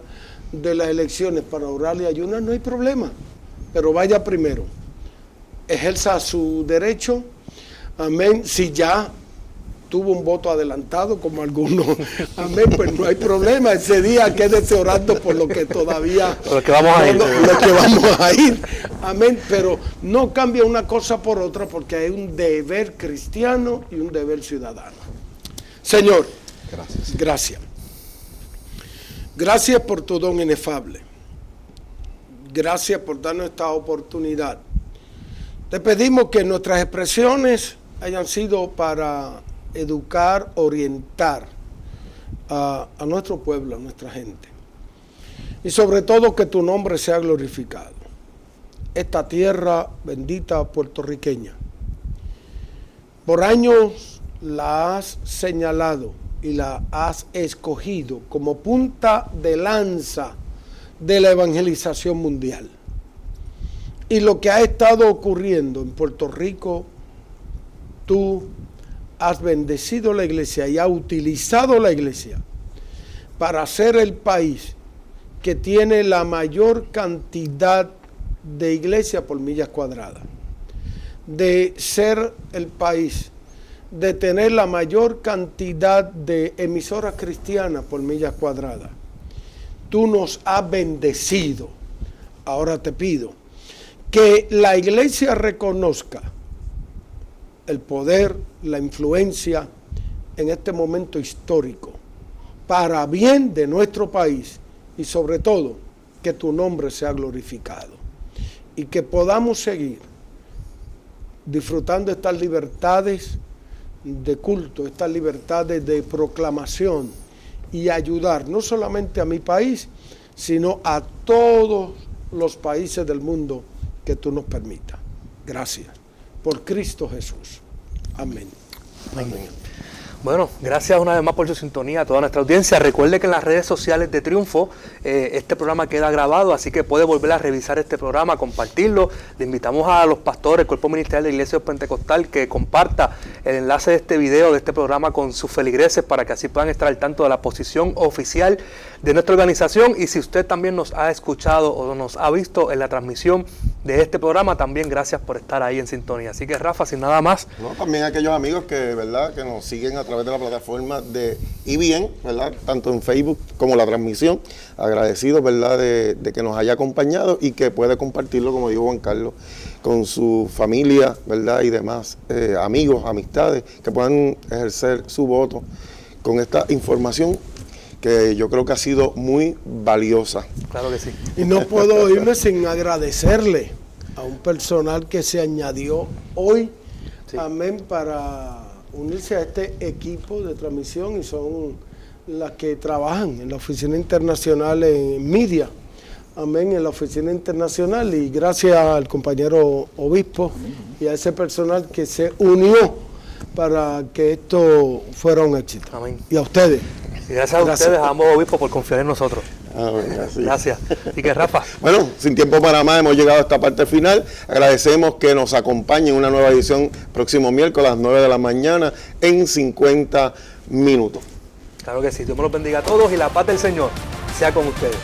de las elecciones para orar y ayunar, no hay problema. Pero vaya primero, ejerza su derecho. Amén. Si ya tuvo un voto adelantado, como algunos, amén, pues no hay problema. Ese día quédese orando por lo que todavía... Por lo que vamos a ir. Lo que vamos a ir. Amén. Pero no cambia una cosa por otra, porque hay un deber cristiano y un deber ciudadano. Señor, gracias. Gracias por tu don inefable. Gracias por darnos esta oportunidad. Te pedimos que nuestras expresiones hayan sido para educar, orientar a nuestro pueblo, a nuestra gente. Y sobre todo que tu nombre sea glorificado. Esta tierra bendita puertorriqueña, por años la has señalado y la has escogido como punta de lanza de la evangelización mundial. Y lo que ha estado ocurriendo en Puerto Rico, tú has bendecido la iglesia y has utilizado la iglesia para ser el país que tiene la mayor cantidad de iglesias por millas cuadradas, de ser el país, de tener la mayor cantidad de emisoras cristianas por millas cuadradas. Tú nos has bendecido. Ahora te pido que la iglesia reconozca el poder, la influencia en este momento histórico, para bien de nuestro país y sobre todo que tu nombre sea glorificado y que podamos seguir disfrutando estas libertades de culto, estas libertades de proclamación y ayudar no solamente a mi país, sino a todos los países del mundo que tú nos permitas. Gracias. Por Cristo Jesús. Amén. Amén. Bueno, gracias una vez más por su sintonía a toda nuestra audiencia. Recuerde que en las redes sociales de Triunfo este programa queda grabado, así que puede volver a revisar este programa, compartirlo. Le invitamos a los pastores, el cuerpo ministerial de la Iglesia Pentecostal, que comparta el enlace de este video, de este programa con sus feligreses, para que así puedan estar al tanto de la posición oficial de nuestra organización. Y si usted también nos ha escuchado o nos ha visto en la transmisión de este programa, también gracias por estar ahí en sintonía. Así que Rafa, sin nada más. No, también aquellos amigos que, ¿verdad?, que nos siguen a través de la plataforma de IBN, ¿verdad?, tanto en Facebook como la transmisión. Agradecidos, ¿verdad?, de que nos haya acompañado y que puede compartirlo, como dijo Juan Carlos, con su familia, ¿verdad?, y demás amigos, amistades, que puedan ejercer su voto con esta información que yo creo que ha sido muy valiosa. Claro que sí. Y no puedo irme sin agradecerle a un personal que se añadió hoy, sí, amén, para unirse a este equipo de transmisión y son las que trabajan en la Oficina Internacional en Media. Amén, en la Oficina Internacional, y gracias al compañero obispo y a ese personal que se unió para que esto fuera un éxito. Amén. Y a ustedes. Y gracias a ustedes, a ambos obispos, por confiar en nosotros. Así. Gracias. Así que, Rafa. Bueno, sin tiempo para más, hemos llegado a esta parte final. Agradecemos que nos acompañen en una nueva edición próximo miércoles a las 9 de la mañana en 50 minutos. Claro que sí. Dios me los bendiga a todos y la paz del Señor sea con ustedes.